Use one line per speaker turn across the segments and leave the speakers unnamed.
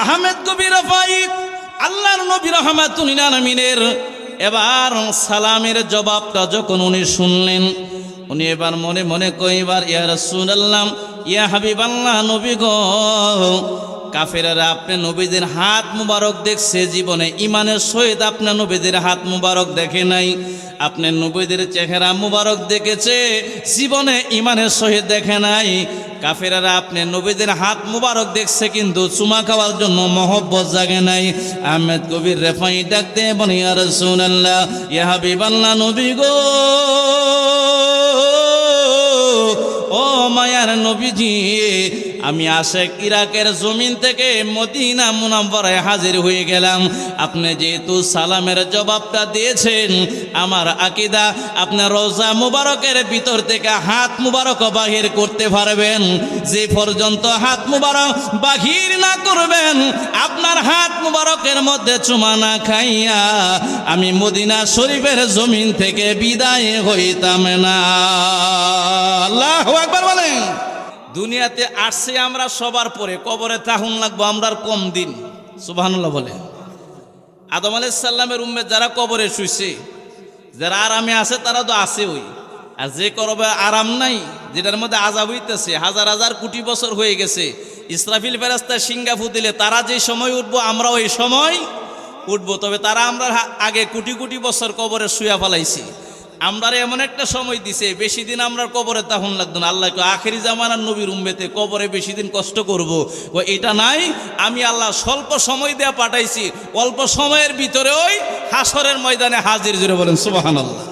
আহমেদ কবির রফাই আল্লাহর নবী রাহমাতুল লিল আলামিনের এবার সালামের জবাবটা যখন উনি শুনলেন, উনি এবার মনে মনে কইবার ইয়া রাসূলুল্লাহ, ইয়া হাবিবাল্লাহ, নবী গো, কাফেররা আপনি নবীদের হাত মুবারক দেখছে, জীবনে ইমানের সহিত আপনার নবীদের হাত মুবারক দেখে নাই। আপনি নবীদের চেহারা মুবারক দেখেছে, জীবনে ইমানের সহিত দেখে নাই। কাফেররা আপনি নবীদের হাত মুবারক দেখছে, কিন্তু চুমা খাওয়ার জন্য মহব্বত জাগে নাই। আহমেদ কবির রেফাই ডাকতে বলি ইয়া রাসূলুল্লাহ, ইয়া হাবিবাল্লাহ, নবী গো, ও মায়ার নবীজি, আমি আশেক ইরাকের জমিন থেকে মদিনা মুনাওয়ারায় হাজির হয়ে গেলাম। আপনি যেহেতু সালামের জবাবটা দিয়েছেন, আমার আকীদা আপনার রওজা মুবারকের ভিতর থেকে হাত মুবারক বাহির করতে পারবেন। যে পর্যন্ত হাত মুবারক বাহির না করবেন, আপনার হাত মুবারকের মধ্যে চুমা না খাইয়া আমি মদিনা শরীফের জমিন থেকে বিদায় হইতাম না। আল্লাহু আকবার বলেন। দুনিয়াতে আসছে আমরা সবার পরে, কবরে তাহুন লাগবো আমরা কম দিন। সুবহানাল্লাহ বলে। আদম আলাইহিস সালামের উম্মত যারা কবরে শুইছে, যারা আরামে আছে তারা তো আছে ওই, আর যে কবরে আরাম নাই, যেটার মধ্যে আযাব হইতেছে, হাজার হাজার কোটি বছর হয়ে গেছে, ইসরাফিল ফেরেশতা সিঙ্গাফু দিলে তারা যে সময় উঠবো আমরা ওই সময় উঠবো। তবে তারা আমরা আগে কোটি কোটি বছর কবরে শুয়া ফেলাইছি। আমরা এমন একটা সময় দিছে, বেশি দিন আমরা কবরে তখন লাগতো না। আল্লাহ আখেরি জামানার নবীর উম্মতে কবরে বেশি দিন কষ্ট করব, ও এটা নাই। আমি আল্লাহ স্বল্প সময় দেয়া পাঠাইছি, অল্প সময়ের ভিতরে ওই হাসরের ময়দানে হাজির। জুড়ে বলেন সুবহানাল্লাহ।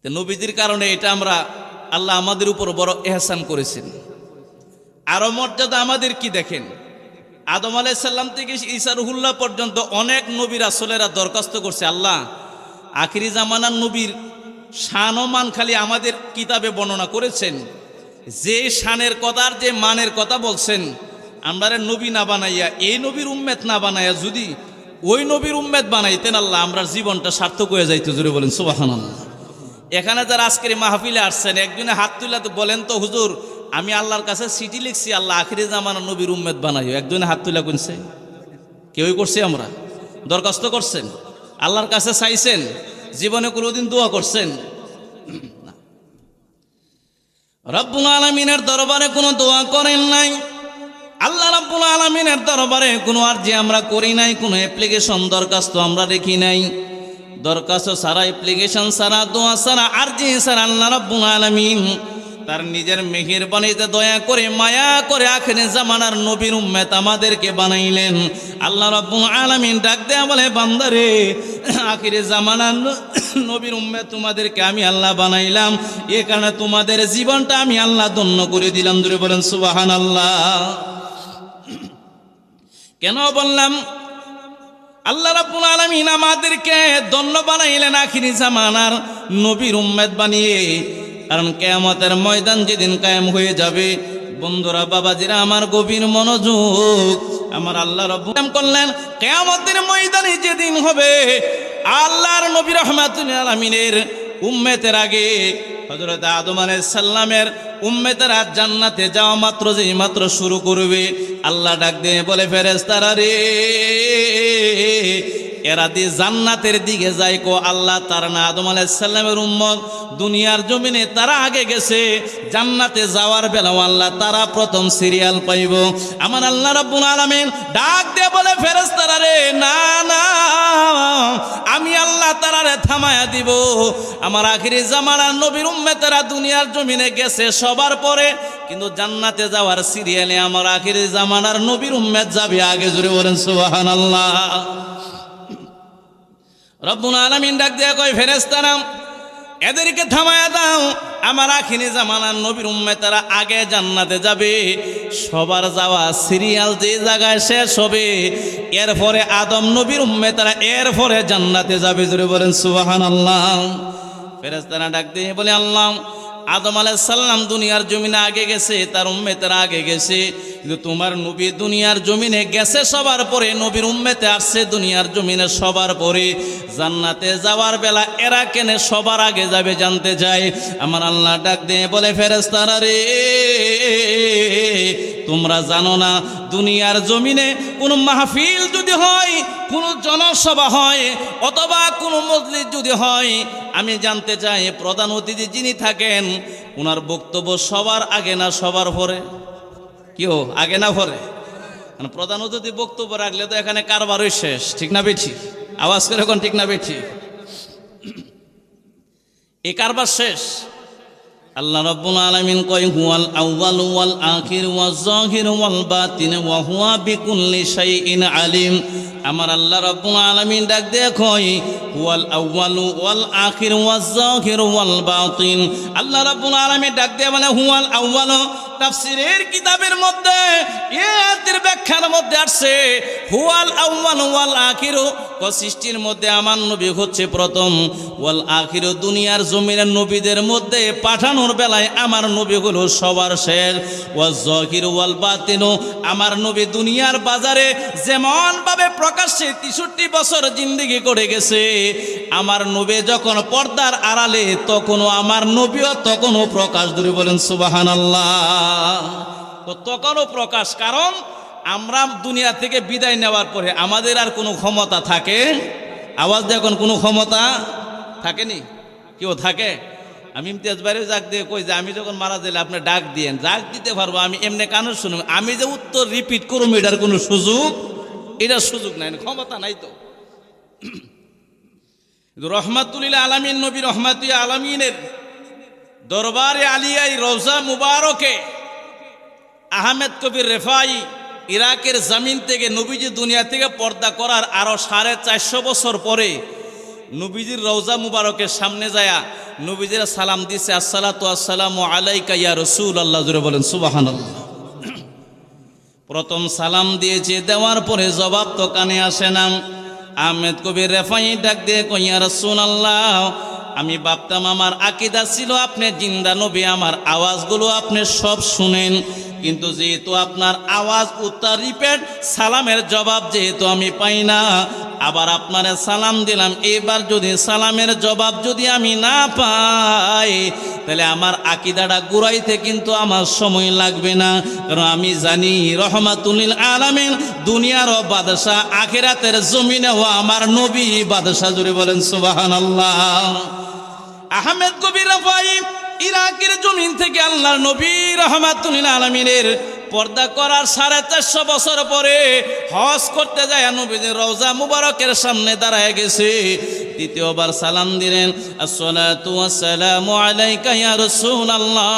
নবীদের কারণে এটা আমরা, আল্লাহ আমাদের উপর বড় ইহসান করেছেন। আরো মর্যাদা আমাদের কি দেখেন, আদম আলাইহিস সালাম থেকে ঈসা রুহুল্লাহ পর্যন্ত অনেক নবী রাসূলেরা দরখাস্ত করছে, আল্লাহ আখিরি জামানার নবীর শান ও মান খালি আমাদের কিতাবে বর্ণনা করেছেন, যে শানের কথার যে মানের কথা বলছেন, আমরা নবী না বানাইয়া, এই নবীর উম্মত না বানাইয়া যদি ওই নবীর উম্মত বানাইতেন, আল্লাহ আমরা জীবনটা সার্থক হয়ে যাইতো। জুড়ে বলেন সুবহানাল্লাহ। এখানে যারা আজকের মাহফিলে আসছেন, একজনে হাত তুলে তো বলেন তো, হুজুর আমি আল্লাহর কাছে চিঠি লিখছি, আল্লাহ আখিরি জামানার নবীর উম্মত বানাইও। একজনে হাত তুলে কোনছে? কেউই করছি? আমরা দরখাস্ত করছেন, আল্লাহর কাছে চাইছেন, জীবনে কোনোদিন দোয়া করছেন? রব্বুল আলামিনের দরবারে কোনো দোয়া করেন নাই, আল্লাহ রব্বুল আলামিনের দরবারে কোনো আরজি আমরা করি নাই, কোনো অ্যাপ্লিকেশন দরখাস্ত আমরা রেখি নাই। দরখাস্ত ছাড়া, অ্যাপ্লিকেশন ছাড়া, দোয়া ছাড়া, আরজি ছাড়া আল্লাহ রব্বুল আলামিন তার নিজের মেহেরবানিতে দয়া করে মায়া করে আখিরি জামানার নবীর উম্মত আমাদেরকে বানাইলেন। আল্লাহ রাব্বুল আলামিন ডাক দেয়া বলে, বান্দারে, আখিরি জামানার নবীর উম্মত তোমাদেরকে আমি আল্লাহ বানাইলাম, এ কারণে তোমাদের জীবনটা আমি আল্লাহ ধন্য করে দিলাম। ধরে বলেন সুবহানাল্লাহ। কেন বললাম? আল্লাহ রাব্বুল আলামিন আমাদেরকে ধন্য বানাইলেন আখিরি জামানার নবীর উম্মত বানিয়ে। কারণ কিয়ামতের ময়দান যেদিন কায়েম হয়ে যাবে, বন্ধুরা, বাবাজিরা, আমার গভীর মনোযোগ, আমার আল্লাহ রাব্বুল আলামিন করলেন, কিয়ামতের ময়দানে যেদিন হবে, আল্লাহর নবী রাহমাতুল লিল আলামিনের উম্মতের আগে হযরত আদম আলাইহিস সালামের উম্মতেরা জান্নাতে যাওয়া মাত্র, যেই মাত্র শুরু করবে, আল্লাহ ডাক দিয়ে বলে, ফেরেশতারা রে, এরা দিয়ে জান্নাতের দিকে যায় কো আল্লাহ, তার না আদম আলাইহিস সালামের উম্মত দুনিয়ার জমিনে তারা আগে গেছে, জান্নাতে যাওয়ার বেলাও আল্লাহ তারা প্রথম সিরিয়াল পাইব। আমার আল্লাহ রাব্বুল আলামিন ডাক দিয়ে বলে, ফেরেশতারা রে, না না, আমি আল্লাহ তারারে থামায়া দিব। আমার আখিরি জামানার নবীর উম্মতেরা দুনিয়ার জমিনে গেছে সবার পরে, কিন্তু জান্নাতে যাওয়ার সিরিয়ালে আমার আখিরি জামানার নবীর উম্মত যাবে আগে। জুড়ে বলেন সুবহানাল্লাহ। রব্বুল আলামিন ডাক দেয়া কয়, ফেরেশতারা এদেরকে থামায়া দাও, আমার আখিরি জামানার নবীর উম্মতেরা আগে জান্নাতে যাবে। সবার যাওয়া সিরিয়াল যে জায়গায় শেষ হবে, এরপরে আদম নবীর উম্মতেরা এরপরে জান্নাতে যাবে। জুড়ে বলেন সুবহানাল্লাহ। ফেরেশতারা ডাক দিয়ে বলে, আল্লাহ আদম আলাইহিস সালাম দুনিয়ার জমিনে আগে গেছে, তার উম্মতেরা আগে গেছে, কিন্তু তোমার নবী দুনিয়ার জমিনে গেছে সবার পরে, নবীর উম্মতে আসছে দুনিয়ার জমিনে সবার পরে। জান্নাতে যাওয়ার বেলা এরা কেনে সবার আগে যাবে জানতে চাই। আমার আল্লাহ ডাক দিয়ে বলে, ফেরেশতারা রে, তোমরা জানো না দুনিয়ার জমিনে কোনো মাহফিল যদি হয়, কোনো জনসভা হয়, অথবা কোনো মজলিস যদি হয়, আমি জানতে চাই প্রধান অতিথি যিনি থাকেন ওনার বক্তব্য সবার আগে না সবার পরে? কেউ আগে না পরে? প্রধান অতিথি বক্তব্য রাখলে তো এখানে কারবারই শেষ, ঠিক না বেঠি? আওয়াজ করে এখন ঠিক না বেঠি? এই কারবার শেষ। আল্লাহ রাব্বুল আলামিন কয়, হুয়াল আউয়াল ওয়াল আখির ওয়াজ যাহির ওয়াল বাতিন ওয়া হুয়া বিকুল্লি শাইইন আলিম। আমার আল্লাহ রাব্বুল আলামিন ডাক দিয়ে কয়, হুয়াল আউয়াল ওয়াল আখির ওয়াজ যাহির ওয়াল বাতিন। আল্লাহ রাব্বুল আলামিন ডাক দিয়ে মানে হুয়াল আউয়াল, তাফসীরের কিতাবের মধ্যে এর ব্যাখ্যার মধ্যে আসছে হুয়াল আউয়াল ওয়াল আখির, সৃষ্টির মধ্যে আমার নবী হচ্ছে প্রথম, ওয়াল আখির দুনিয়ার জমিনের নবীদের মধ্যে পাঠানোর বেলায় আমার নবী হলো সবার শেষ, ওয়াজ যাহির ওয়াল বাতিন, আমার নবী দুনিয়ার বাজারে যেমন ভাবে প্রকাশ্যে 63 বছর জিন্দেগি করে গেছে, আমার নবী যখন পর্দার আড়ালে তখনও আমার নবীও তখনও প্রকাশ। ধরে বলেন সুবহানাল্লাহ। তখনও প্রকাশ, কারণ আমরা দুনিয়া থেকে বিদায় নেওয়ার পরে আমাদের আর কোনো ক্ষমতা থাকে? আওয়াজ দেখুন, কোনো ক্ষমতা থাকেনি? কেউ থাকে? আমি ইমতিয়াজ বাইরে ডাক দিয়ে কই যে আমি যখন মারা গেলে আপনি ডাক দিয়েন, ডাক দিতে পারবো, আমি এমনি কানুন শুনুন, আমি যে উত্তর রিপিট করুম এটার কোনো সুযোগ, এটার সুযোগ নাই, ক্ষমতা নাই। তো রহমাতুল আলামিন নবী রহমাতুল আলামিনের দরবারে আলিয়াই রওজা মুবারকে আহমেদ কবির রেফাই ইরাকের জমিন থেকে নবীজি দুনিয়া থেকে পর্দা করার আরো 450 বছর পরে নবীজির রওজা মুবারকের সামনে যায়া নবীজির সালাম দিছে, আসসালাতু আসসালামু আলাইকা ইয়া রাসূলুল্লাহ। জোরে বলেন সুবহানাল্লাহ। প্রথম সালাম দিয়েছে, দেওয়ার পরে জবাব তো কানে আসে না। আহমেদ কবির রেফাই ডাক দিয়ে কই, ইয়া রাসূলুল্লাহ, আমি ভাবতাম আমার আকীদা ছিল আপনি জিন্দা নবী, আমার আওয়াজগুলো আপনি সব শুনেন, কিন্তু যেহেতু আপনার আওয়াজ উত্তর রিপিট সালামের জবাব যেহেতু আমি পাই না, আবার আপনারে সালাম দিলাম, এবার যদি সালামের জবাব যদি আমি না পাই তাহলে আমার আকীদাটা গুড়াইতে কিন্তু আমার সময় লাগবে না, কারণ আমি জানি রহমাতুল আলামিন দুনিয়ারও বাদশা, আখিরাতের জমিনেও আমার নবী বাদশা। জুড়ে বলেন সুবহানাল্লাহ। আহমেদ কবির রেফাই ইরাকের জমিন থেকে আল্লাহর নবী রহমাতুল আলামিনের পর্দা করার 450 বছর পরে হজ করতে যায় নবীজির রওজা মুবারকের সামনে দাঁড়ায় গেছে, দ্বিতীয়বার সালাম দিলেন, আসসালাতু ওয়াসসালামু আলাইকা ইয়া রাসূলুল্লাহ।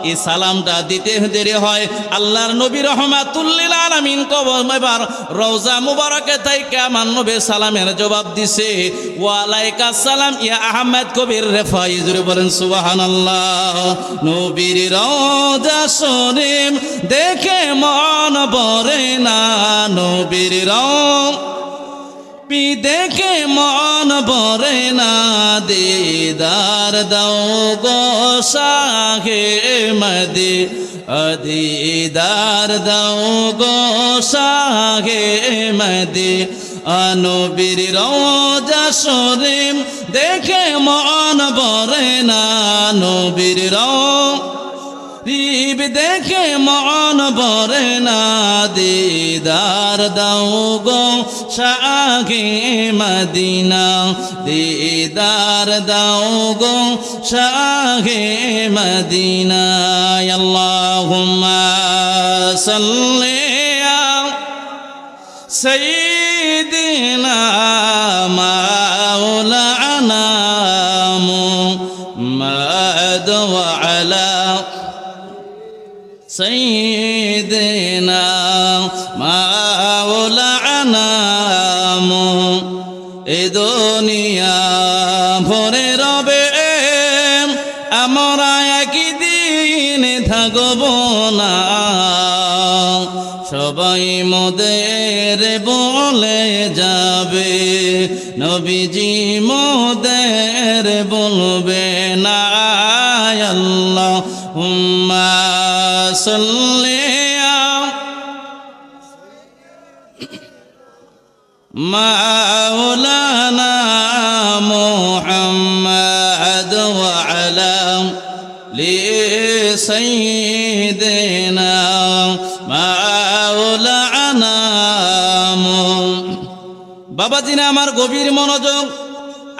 এই সালামটা দিতে দেরি হয়, আল্লাহর নবী রহমাতুল আলামিন এবার রওজা মুবারকে থেকে আমার নবী সালামের জবাব দিছে, ওয়া আলাইকা সালাম ইয়া আহমেদ কবির রেফাই। জোরে বলেন সুবহানাল্লাহ। নবীর রওজা শরীফ দেখে মন ভরে না, নবীর রওজা দেখে মন ভরে না, দিদার দাও গো শাহে মদিনা, দিদার দাও গো শাহে মদিনা। নবীর রওজা শরীফ দেখে মন ভরে না, নবীর রওজা দেখে মন ভরে না, দিদার দাও গো শাহে মদিনা, দিদার দাও গো শাহে মদিনা। আল্লাহুম্মা সাল্লি আলা সাইয়্যিদিনা মাওলানা মুহাম্মাদ ওয়া আলা সাইয়্যিদিনা মাওলানা এ দুনিয়া ভরে রবে আমরা একদিন থাকব না, সবাই মোদের বলে যাবে, নবীজি মোদের বলবে না। মাওলানা মুহাম্মদ ওয়া আলা লি সাইয়্যিদিনা মাওলানা। বাবাজিনা আমার গভীর মনোযোগ,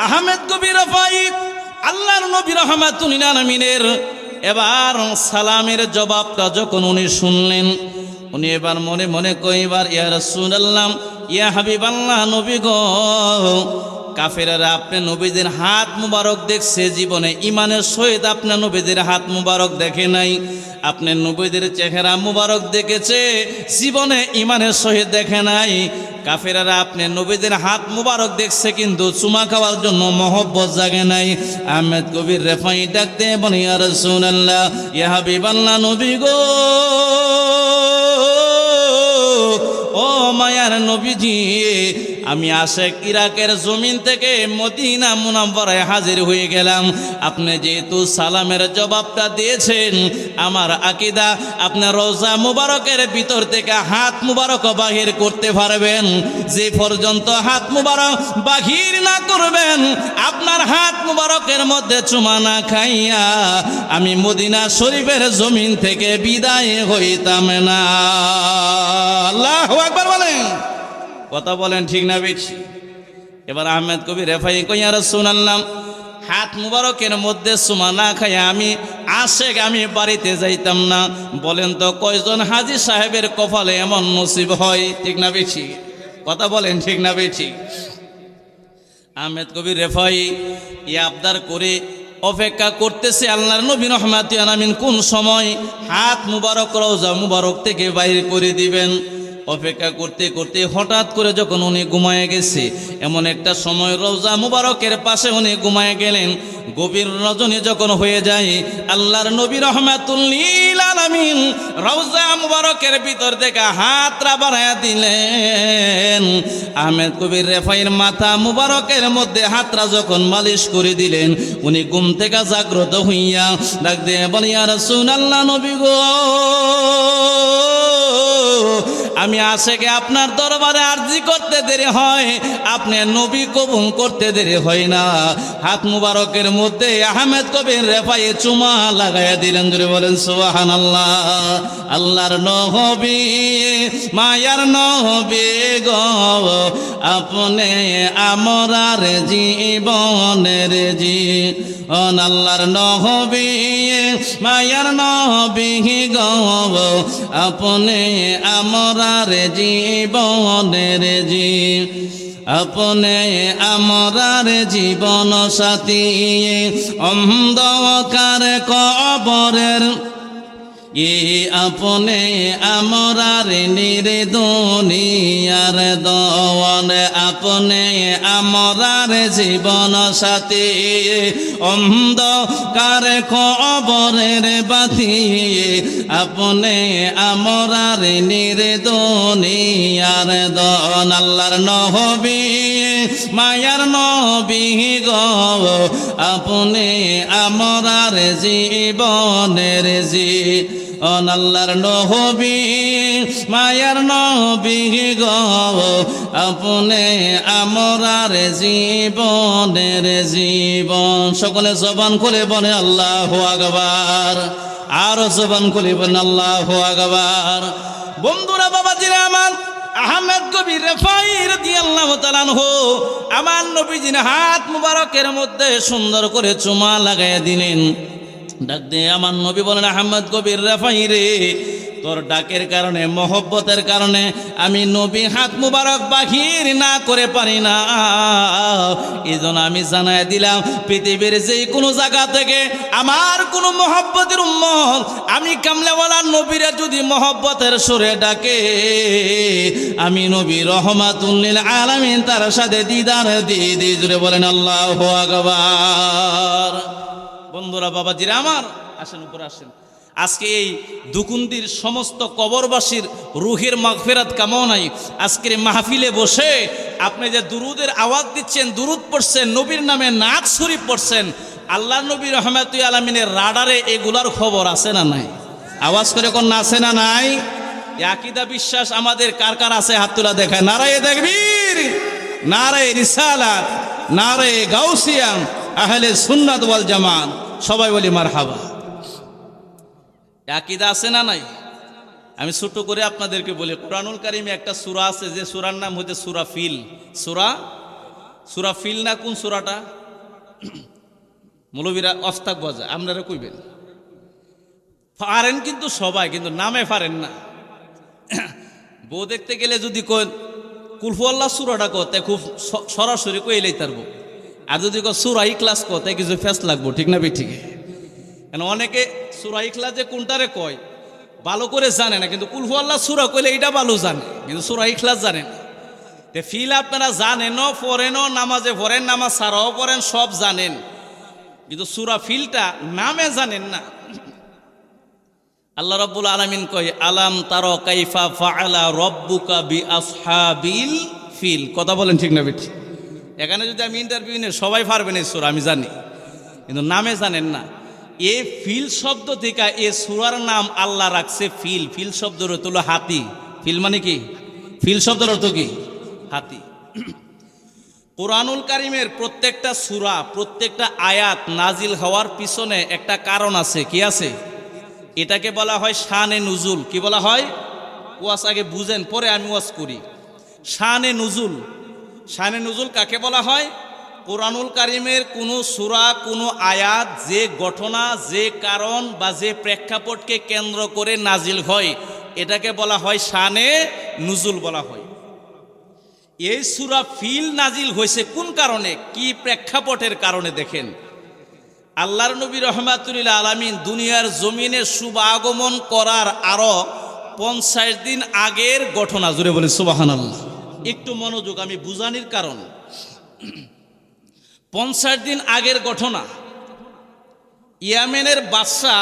আহমেদ কবির রফাই আল্লাহর নবী রাহমাতুল লিল আলামিনের এবার সালামের জবাবটা যখন উনি শুনলেন, উনি এবার মনে মনে কইবার ইয়া রাসূলুল্লাহ, ইয়া হাবিবাল্লাহ, নবী গো, কাফেররা আপনার নবীদের হাত মুবারক দেখছে, জীবনে ইমানের সহিত আপনার নবীদের হাত মুবারক দেখে নাই। আপনার নবীদের চেহারা মুবারক দেখেছে, জীবনে ইমানের সহিত দেখে নাই। কাফেররা আপনার নবীদের হাত মুবারক দেখছে, কিন্তু চুমা খাওয়ার জন্য মহব্বত জাগে নাই। আহমেদ কবির রেফাই ডাকতে বলে ইয়া রাসূলুল্লাহ, ইয়া হাবিবাল্লাহ, নবী গো, ও মায়ার নবীজি, আমি আশেক ইরাকের জমিন থেকে মদিনা মুনাওয়ারায় হাজির হয়ে গেলাম। আপনি যেহেতু সালামের জবাবটা দিয়েছেন, আমার আকীদা আপনার রওজা মুবারকের ভিতর থেকে হাত মুবারক বাহির করতে পারবেন। যে পর্যন্ত হাত মুবারক বাহির না করবেন, আপনার হাত মুবারকের মধ্যে চুমা না খাইয়া আমি মদিনা শরীফের জমিন থেকে বিদায় হইতাম না। আল্লাহু আকবার বলেন, কথা বলেন ঠিক না বেশি? এবার আহমেদ কবির রেফাই কই, ইয়া রাসূলুল্লাহ, হাত মুবারকের মধ্যে চুমা না খাইয়া আমি আশেক আমি বাড়িতে যাইতাম না। বলেন তো কয়জন হাজী সাহেবের কপালে এমন নসিব হয়? ঠিক না বেশি? কথা বলেন ঠিক না বেশি? আহমেদ কবির রেফাই ইয়া আবদার করে অপেক্ষা করতেছে আল্লাহর নবী রাহমাতুল আলামিন কোন সময় হাত মুবারক রওজা মুবারক থেকে বাইরে করে দিবেন। অপেক্ষা করতে করতে হঠাৎ করে যখন উনি ঘুমায় গেছে, এমন একটা সময় রওজা মুবারকের পাশে উনি ঘুমায় গেলেন। গভীর রজনী যখন হয়ে যায়, আল্লাহর নবী রাহমাতুল লিল আলামিন রওজা মুবারকের ভিতর থেকে হাতটা বাড়ায়া দিলেন। আহমেদ কবির রেফাইয়ের মাথা মুবারকের মধ্যে হাতটা যখন মালিশ করে দিলেন, উনি ঘুম থেকে জাগ্রত হইয়া ডাক দিয়ে বলে, ইয়া রাসূলুল্লাহ, নবী গো, আমি আশেকে আপনার দরবারে আরজি করতে দেরি হয়, আপনি নবী কবুল করতে দেরি হয় না। হাত মুবারকের মধ্যে আহমেদ কবির রেফাই চুমা লাগাইয়া দিলেন। জোরে বলেন সুবহানাল্লাহ। আল্লাহর নবী, মায়ার নবী গো, আপনি আমরার জীবনের জীবন। আল্লাহর নবী, মায়ার নবী গো, আপনি আমরার জীবনের আপনি আমরার জীবন সাথী। অন্ধকার কবরের আপনি আমরার নির্দুনিয়ার দওয়ান। আপনি আমরার জীবন সাথী, অন্ধকার কবরের বাতি। আপনি আমরার নির্দুনিয়ার দওয়ান। আল্লাহর নবী, মায়ার নবী গো, আপনি আমরার জীবনের আল্লাহর নবী, মায়ার নবী গো, আপনি আমরার জীবনের জীবন। সকলে জবান খুলে বলে আল্লাহু আকবার, আরো জবান খুলে বলেন আল্লাহু আকবার। বন্ধুরা, বাবাজিরা আমার, আহমেদ কবির রেফাই রাদিয়াল্লাহু তাআলা আনহু আমার নবীজির হাত মুবারকের মধ্যে সুন্দর করে চুমা লাগাইয়া দিলেন। ডাক দিয়ে আমার নবী বলেন, আহমেদ কবির রেফাই রে, তোর ডাকের কারণে, মহব্বতের কারণে আমি নবী হাত মুবারক বাহির না করে পারি না। এই জন্য আমি জানাই দিলাম, পৃথিবীর যে কোনো জায়গা থেকে আমার কোনো মহব্বতের উম্মত আমি কামলেওয়ালা নবীরা যদি মহব্বতের সুরে ডাকে, আমি নবী রহমাতুল লিল আলামিন তার সাথে দিদার দিয়ে দিই। জুড়ে বলেন আল্লাহু আকবার। বন্ধুরা, বাবাজিরা আমার, আসেন উপরে আসেন। আজকে এই দুকুন্দির সমস্ত কবরবাসীর রুহের মাগফিরাত কামনায় আজকের মাহফিলে বসে আপনি যে দুরুদের আওয়াজ দিচ্ছেন, দুরুদ পড়ছেন, নবীর নামে নাত শরীফ পড়ছেন, আল্লাহ নবী রহমাতুল আলামিনের রাডারে এগুলার খবর আছে না নাই? আওয়াজ করে কোন আছে না নাই? আকীদা বিশ্বাস আমাদের কার কার আছে? হাত তোলা দেখায়। নারায়ে তাকবীর। নারে রিসালাত, নারে গাউসিয়া, আহলে সুন্নাত ওয়াল জামাত। সবাই বলি মারহাবা। আকীদা আছে না নাই? আমি ছোট করে আপনাদেরকে বলি, কুরআনুল কারীমে একটা সূরা আছে যে সূরার নাম হচ্ছে সূরা ফিল। সূরা ফিল না কোন সূরাটা? মৌলবীরা অস্তাক বাজা, আপনারা কইবেন পারেন কিন্তু সবাই, কিন্তু নামে পারেন না। বউ দেখতে গেলে যদি কুলহু আল্লাহ সূরাটা কতে খুব সরাসরি কইলেই তারবো, আর যদি সূরা ইখলাস কতে কিছু ফেস লাগবো, ঠিক না ঠিক? কেন অনেকে সূরা ইখলাস যে কোনটারে কয় ভালো করে জানে না, কিন্তু কুলহু আল্লাহ সূরা কইলে এটা ভালো জানে, কিন্তু সূরা ইখলাস জানে না। তে ফিল আপনারা জানেনও, পড়েনও, নামাজে পড়েন, নামাজ ছাড়াও পড়েন, সব জানেন, কিন্তু সূরা ফিলটা নামে জানেন না। আল্লাহ রাব্বুল আলামিন কয় আলাম তারা কাইফা ফাআলা রাব্বুকা বিআসহাবিল ফিল। কথা বলেন ঠিক না বেঠিক? এখানে যদি আমি ইন্টারভিউ নিই সবাই পারবেন এই সূরা, আমি জানি, কিন্তু নামে জানেন না। এই ফিল শব্দ থেকে এই সূরার নাম আল্লাহ রাখছে ফিল। ফিল শব্দের অর্থ হলো হাতি। ফিল মানে কি? ফিল শব্দের অর্থ কি? হাতি। কুরআনুল কারীমের প্রত্যেকটা সূরা, প্রত্যেকটা আয়াত নাজিল হওয়ার পিছনে একটা কারণ আছে। কি আছে? এটাকে বলা হয় শানে নুজুল। কি বলা হয়? ওয়াজ আগে বুঝেন, পরে আমি ওয়াজ করি। শানে নুজুল। শানে নুজুল কাকে বলা হয়? কুরআনুল কারীমের কোনো সূরা, কোনো আয়াত যে ঘটনা, যে কারণ বা যে প্রেক্ষাপটকে কেন্দ্র করে নাজিল হয়, এটাকে বলা হয় শানে নুজুল বলা হয়। এই সূরা ফিল নাজিল হয়েছে কোন কারণে, কি প্রেক্ষাপটের কারণে? দেখেন, আল্লাহর নবী রহমাতুল্লিল আলামিন দুনিয়ার জমিনে শুভ আগমন করার আরো 50 দিন আগের ঘটনা। জুড়ে বলি সুবহানাল্লাহ। একটু মনোযোগ, আমি বুঝানির কারণ। 50 দিন আগের ঘটনা। ইয়ামেনের বাদশাহ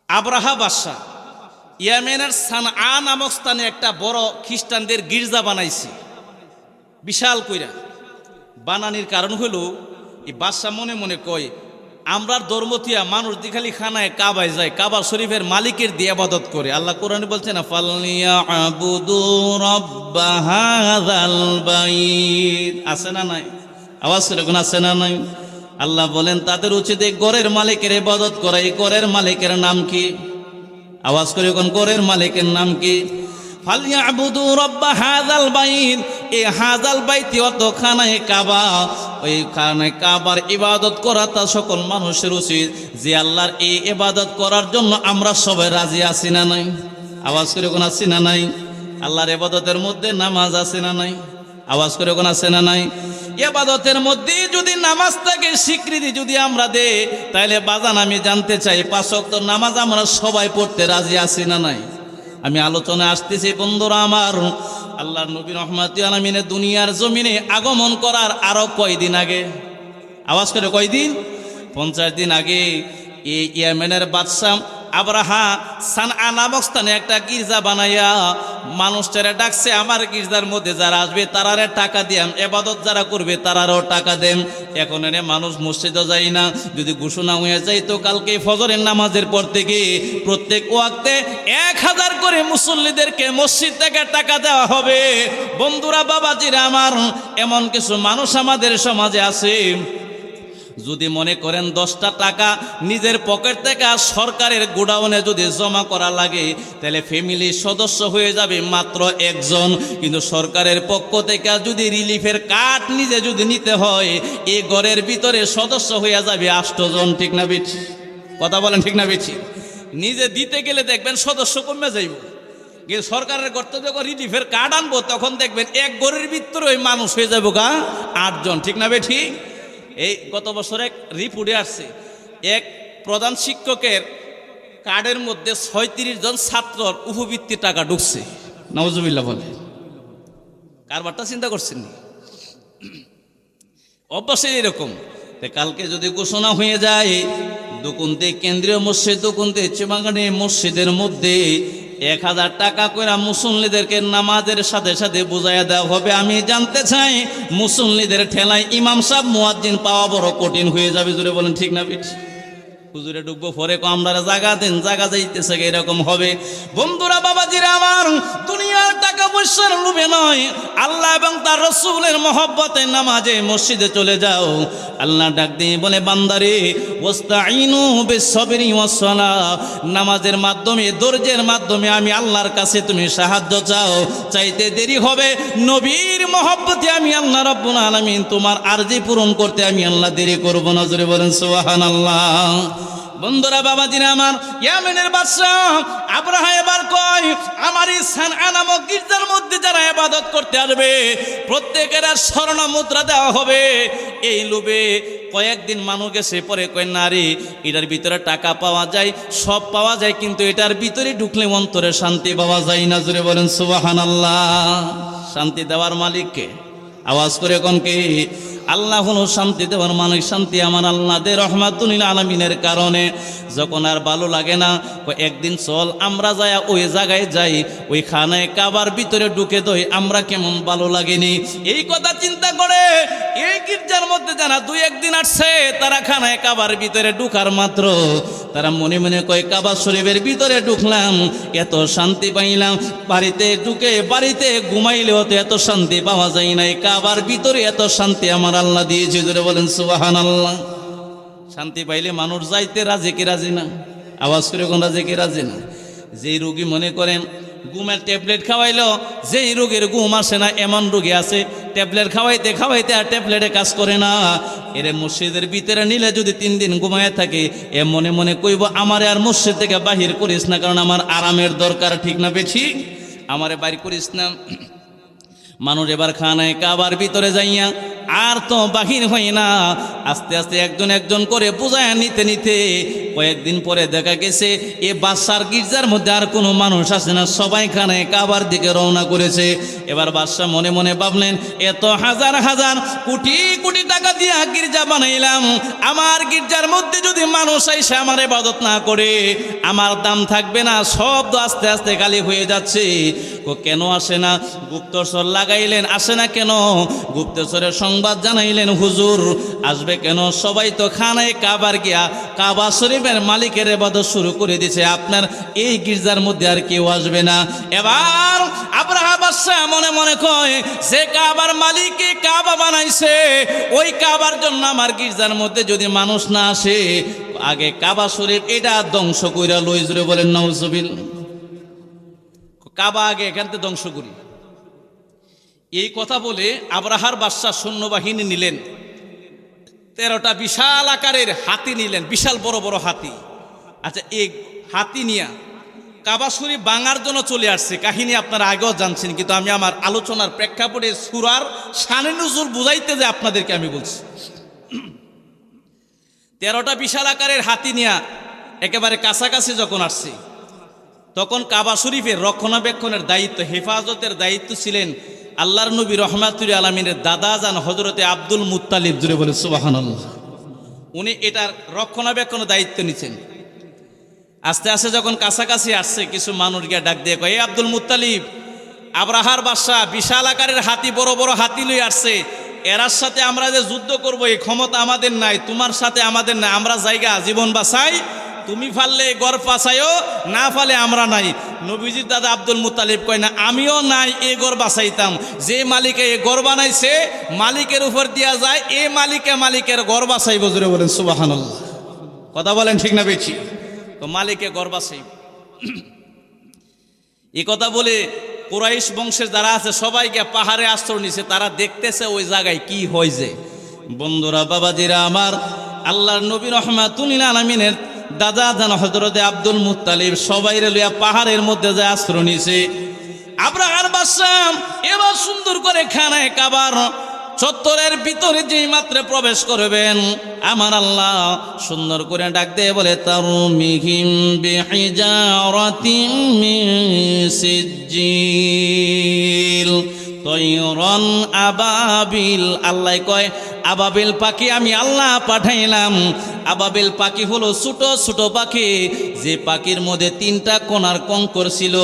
আবরাহা বাদশাহ ইয়ামেনের সানআ নামক স্থানে একটা বড় খ্রিস্টানদের গির্জা বানাইছে, বিশাল কইরা। বানানির কারণ হলো এই বাদশাহ মনে মনে কয় আমরা ধর্মতিয়া মানুষ দি খালি খানায় কাবায় যায়, কাবা শরীফের মালিকের দিয়ে ইবাদত করে। আল্লাহ কোরআনে বলছে না, ফালইয়াবুদু রাব্বা হাযাল বাইত। আছে না নাই? আওয়াজ করে কোন আছে না নাই? আল্লাহ বলেন তাদের উচিত এই ঘরের মালিকের ইবাদত করা। এই ঘরের মালিকের নাম কি? আওয়াজ করে কোন ঘরের মালিকের নাম কি? ফালইয়াবুদু রাব্বা হাযাল বাইত। এই হাযাল বাইতি অত খানায় কাবা, ওই খানায় কাবার ইবাদত করা তা সকল মানুষের উচিত। যে আল্লাহর এই ইবাদত করার জন্য আমরা সবাই রাজি আছি না নাই? আওয়াজ করে কোন আছি না নাই? আল্লাহর ইবাদতের মধ্যে নামাজ আছে না নাই? আওয়াজ করে কোন আছে না নাই? ইবাদতের মধ্যে যদি নামাজটাকে স্বীকৃতি যদি আমরা দেই, তাহলে বাজান আমি জানতে চাই 5 ওয়াক্ত নামাজ আমরা সবাই পড়তে রাজি আছি না নাই? আমি আলোচনায় আসতেছি বন্ধুরা আমার। আল্লাহর নবী রহমাতুল আলামিনের দুনিয়ার জমিনে আগমন করার আরো কয়দিন আগে? আওয়াজ করে কয়দিন? 50 দিন আগে এই ইয়েমেনের বাদশাহ আবরাহা সানআ নামক স্থানে একটা গির্জা বানাইয়া মানুষটারে ডাকছে, আমার গির্জার মধ্যে যারা আসবে তারারে টাকা দিয়াম, ইবাদত যারা করবে তারারও টাকা দেন। এখন এনে মানুষ মসজিদে যায় না। যদি ঘোষণা হয়ে যায় তো কালকে ফজরের নামাজের পর থেকে প্রত্যেক ওয়াক্তে 1000 করে মুসল্লিদেরকে মসজিদ থেকে টাকা দেওয়া হবে। বন্ধুরা, বাবাজিরা আমার, এমন কিছু মানুষ আমাদের সমাজে আছে, যদি মনে করেন 10টা টাকা নিজের পকেট থেকে সরকারের গোডাউনে যদি জমা করা লাগে, তাহলে ফ্যামিলির সদস্য হয়ে যাবে মাত্র 1 জন। কিন্তু সরকারের পক্ষ থেকে যদি রিলিফের কার্ড নিজে যদি নিতে হয়, এই ঘরের ভিতরে সদস্য হয়ে যাবে 8 জন। ঠিক না বেঠি? কথা বলেন ঠিক না বেঠি? নিজে দিতে গেলে দেখবেন সদস্য কমে যাইব, কিন্তু সরকারের করতে যখন রিলিফের কার্ড আনবো তখন দেখবেন এক ঘরের ভিতরে ওই মানুষ হয়ে যাবো 8 জন। ঠিক না বেঠি? এই গত বছর এক রিপোর্টে আসছে, এক প্রধান শিক্ষকের কার্ডের মধ্যে 36 জন ছাত্রর উপবৃত্তির টাকা ঢুকছে। নাউজুবিল্লাহ বলে। কারবারটা চিন্তা করছেন? অবশ্যই এরকম। কালকে যদি ঘোষণা হয়ে যায় দোকুনতে কেন্দ্রীয় মসজিদ, দোকুনতে চিমাগানে মসজিদের মধ্যে 1000 টাকা করে মুসল্লিদেরকে নামাজের সাথে সাথে বুঝাইয়া দেওয়া হবে, আমি জানতে চাই মুসল্লিদের ঠেলায় ইমাম সাহেব মুয়াজ্জিন পাওয়া বড় কঠিন হয়ে যাবে। জোরে বলেন ঠিক না বেঠি? হুজুরে ঢুকবো পরে আমরা জায়গা দেন, জায়গা যাইতেছে এরকম হবে। বন্ধুরা বাবাজিরা আমার, দুনিয়ার টাকা পয়সার লোভে নয়, আল্লাহ এবং তার রাসূলের মহব্বতে নামাজে মসজিদে চলে যাও। আল্লাহ ডাক দিয়ে বলে, বান্দারে ওয়াস্তাইনু বিস-সাবরি ওয়াস-সালাহ, নামাজের মাধ্যমে ধৈর্যের মাধ্যমে আমি আল্লাহর কাছে তুমি সাহায্য চাও। চাইতে দেরি হবে, নবীর মহব্বতে আমি আল্লাহ রাব্বুল আলামিন তোমার আরজি পূরণ করতে আমি আল্লাহ দেরি করব না। জোরে বলেন সুবহানাল্লাহ। বন্ধুরা বাবাজিরা আমার, ইয়ামেনের বাদশা আব্রাহা এবার কয়, আমার এই সানআ নামক গির্জার মধ্যে যারা ইবাদত করতে আসবে প্রত্যেকের স্বর্ণ মুদ্রা দেওয়া হবে। এই লোভে কয়েকদিন মানুষ গেছে, পরে কয় না রে, এটার ভিতরে টাকা পাওয়া যায়, সব পাওয়া যায়, কিন্তু এটার ভিতরে ঢুকলে অন্তরে শান্তি পাওয়া যায় না। জোরে বলেন সুবহানাল্লাহ। শান্তি দেওয়ার মালিককে আওয়াজ করে কোন কে? আল্লাহ হলো শান্তি দেওয়ার মালিক। শান্তি আমার আল্লাহ দে রহমাতুল আলামিনের কারণে। যখন আর ভালো লাগে না, একদিন চল আমরা যাই ওই জায়গায় যাই, ওই খানায় কাবার ভিতরে ঢুকে দই, আমরা কেমন ভালো লাগেনি। এই কথা চিন্তা করে এই গির্জার মধ্যে যারা দুই একদিন আসছে, তারা খানায় কাবার ভিতরে ঢুকার মাত্র তারা মনে মনে কয়, কাবা শরীফের ভিতরে ঢুকলাম, এত শান্তি পাইলাম, বাড়িতে ঢুকে বাড়িতে ঘুমাইলেও তো এত শান্তি পাওয়া যায় নাই, কাবার ভিতরে এত শান্তি আমার আল্লাহ দিয়েছে। জোরে বলেন সুবহানাল্লাহ। শান্তি পাইলে মানুষ যাইতে রাজি কি রাজি না? আওয়াজ করে কোন রাজি কি রাজি না? যেই রোগী মনে করেন ঘুমের ট্যাবলেট খাওয়াইলো, যেই রোগীর ঘুম আসে না, এমন রোগী আছে ট্যাবলেট খাওয়াইতে খাওয়াইতে আর ট্যাবলেটে কাজ করে না। এর মসজিদের ভিতরে নিলে যদি 3 দিন ঘুমায় থাকে, এ মনে মনে কইব, আমারে আর মসজিদ থেকে বাহির করিস না, কারণ আমার আরামের দরকার। ঠিক না বেছি? আমারে বাইর করিস না। মানুষ এবার খানায় কাবার ভিতরে যাইয়া আর তো বাহির হয় না। আস্তে আস্তে একজন একজন করে বুঝায় নিতে নিতে কয়েকদিন পরে দেখা গেছে এ বাদশার গির্জার মধ্যে আর কোনো মানুষ আসে না, সবাই খানায় কাবার দিকে রওনা করেছে। এবার বাদশা মনে মনে ভাবলেন, এত হাজার হাজার কোটি কোটি টাকা দিয়া গির্জা বানাইলাম, আমার গির্জার মধ্যে যদি মানুষ এসে আমার ইবাদত না করে আমার দাম থাকবে না, সব তো আস্তে আস্তে খালি হয়ে যাচ্ছে। কেন আসে না? গুপ্তচর লাগাইলেন, আসে না কেন? গুপ্তচরের সংবাদ জানাইলেন, হুজুর আসবে কেন? সবাই তো খানায় কাবার গিয়া কাবা শরীফের মালিকের ইবাদত শুরু করে দিয়েছে, আপনার এই গির্জার মধ্যে আর কেউ আসবে না। এবার আব্রাহা বাদশা মনে মনে কয়, যে কাবার মালিকে কাবা বানাইছে, ওই কাবার জন্য আমার গির্জার মধ্যে যদি মানুষ না আসে, আগে কাবা শরীফ এটা ধ্বংস কইরা লই। জোরে বলেন নাউজুবিল্লাহ। কাবা আগে এখান থেকে ধ্বংস করি। এই কথা বলে আব্রাহার বাদশা সৈন্যবাহিনী নিলেন, 13টা বিশাল আকারের হাতি নিলেন, বিশাল বড় বড় হাতি। আচ্ছা, এই হাতি নিয়ে কাবা শরীফ ভাঙার জন্য চলে আসছে। কাহিনী আপনারা আগেও জানছেন, কিন্তু আমি আমার আলোচনার প্রেক্ষাপটে সূরার শানে নুজুল বুঝাইতে যে আপনাদেরকে আমি বলছি। 13টা বিশাল আকারের হাতি নিয়ে একেবারে কাছাকাছি যখন আসছে, তখন কাবা শরীফের রক্ষণাবেক্ষণের দায়িত্ব, হেফাজতের দায়িত্ব ছিলেন আল্লাহর নবী রহমাতুল আলামিনের দাদা যান হযরতে আব্দুল মুত্তালিব। জুড়ে বলে সুবহানাল্লাহ। উনি এটার রক্ষণাবেক্ষণের দায়িত্ব নিছেন। আস্তে আস্তে যখন কাছাকাছি আসছে, কিছু মানুষ গিয়ে ডাক দিয়ে কয়, আব্দুল মুত্তালিব, আব্রাহার বাদশা বিশাল আকারের হাতি, বড় বড় হাতি লই আসছে, এরার সাথে আমরা যে যুদ্ধ করব এই ক্ষমতা আমাদের নাই, তোমার সাথে আমাদের নাই, আমরা জায়গা জীবন বাঁচাই, তুমি ফাললে গড় বাঁচাইও, না ফালে আমরা নাই। নবীজির দাদা আব্দুল মুত্তালিব কয়, না আমিও নাই, এ গড় বাঁচাইতাম। যে মালিকে এ গড় বানাইছে, মালিকের উপর দিয়া যায়, এ মালিকে মালিকের গড় বাঁচাইব। জোরে বলেন সুবহানাল্লাহ। কথা বলেন ঠিক না বেশি? তো মালিকে গড় বাঁচাইব। এই কথা বলে কুরাইশ বংশের যারা আছে সবাইকে পাহাড়ে আশ্রয় নিছে, তারা দেখতেছে ওই জায়গায় কি হয়েছে। বন্ধুরা বাবাজিরা আমার, আল্লাহর নবী রহমাতুল আলামিনের দাদা জান হযরতে আব্দুল মুত্তালিব সবাই লইয়া পাহাড়ের মধ্যে যায় আশ্রয় নিছে। আব্রাহার বাদশা এবার সুন্দর করে খানায় কাবার চত্বরের ভিতরে যেই মাত্র প্রবেশ করবেন, আমার আল্লাহ সুন্দর করে ডাক দিয়ে বলে, তারমিহিম বিহিজারাতিম মিন সিজ্জিল তয়রান আবাবিল। আল্লাহ কয়, আবাবিল পাখি আমি আল্লাহ পাঠাইলাম। আবাবিল পাখি হলো ছোট ছোট পাখি, যে পাখির মধ্যে 3টা কোণার কঙ্কর ছিল,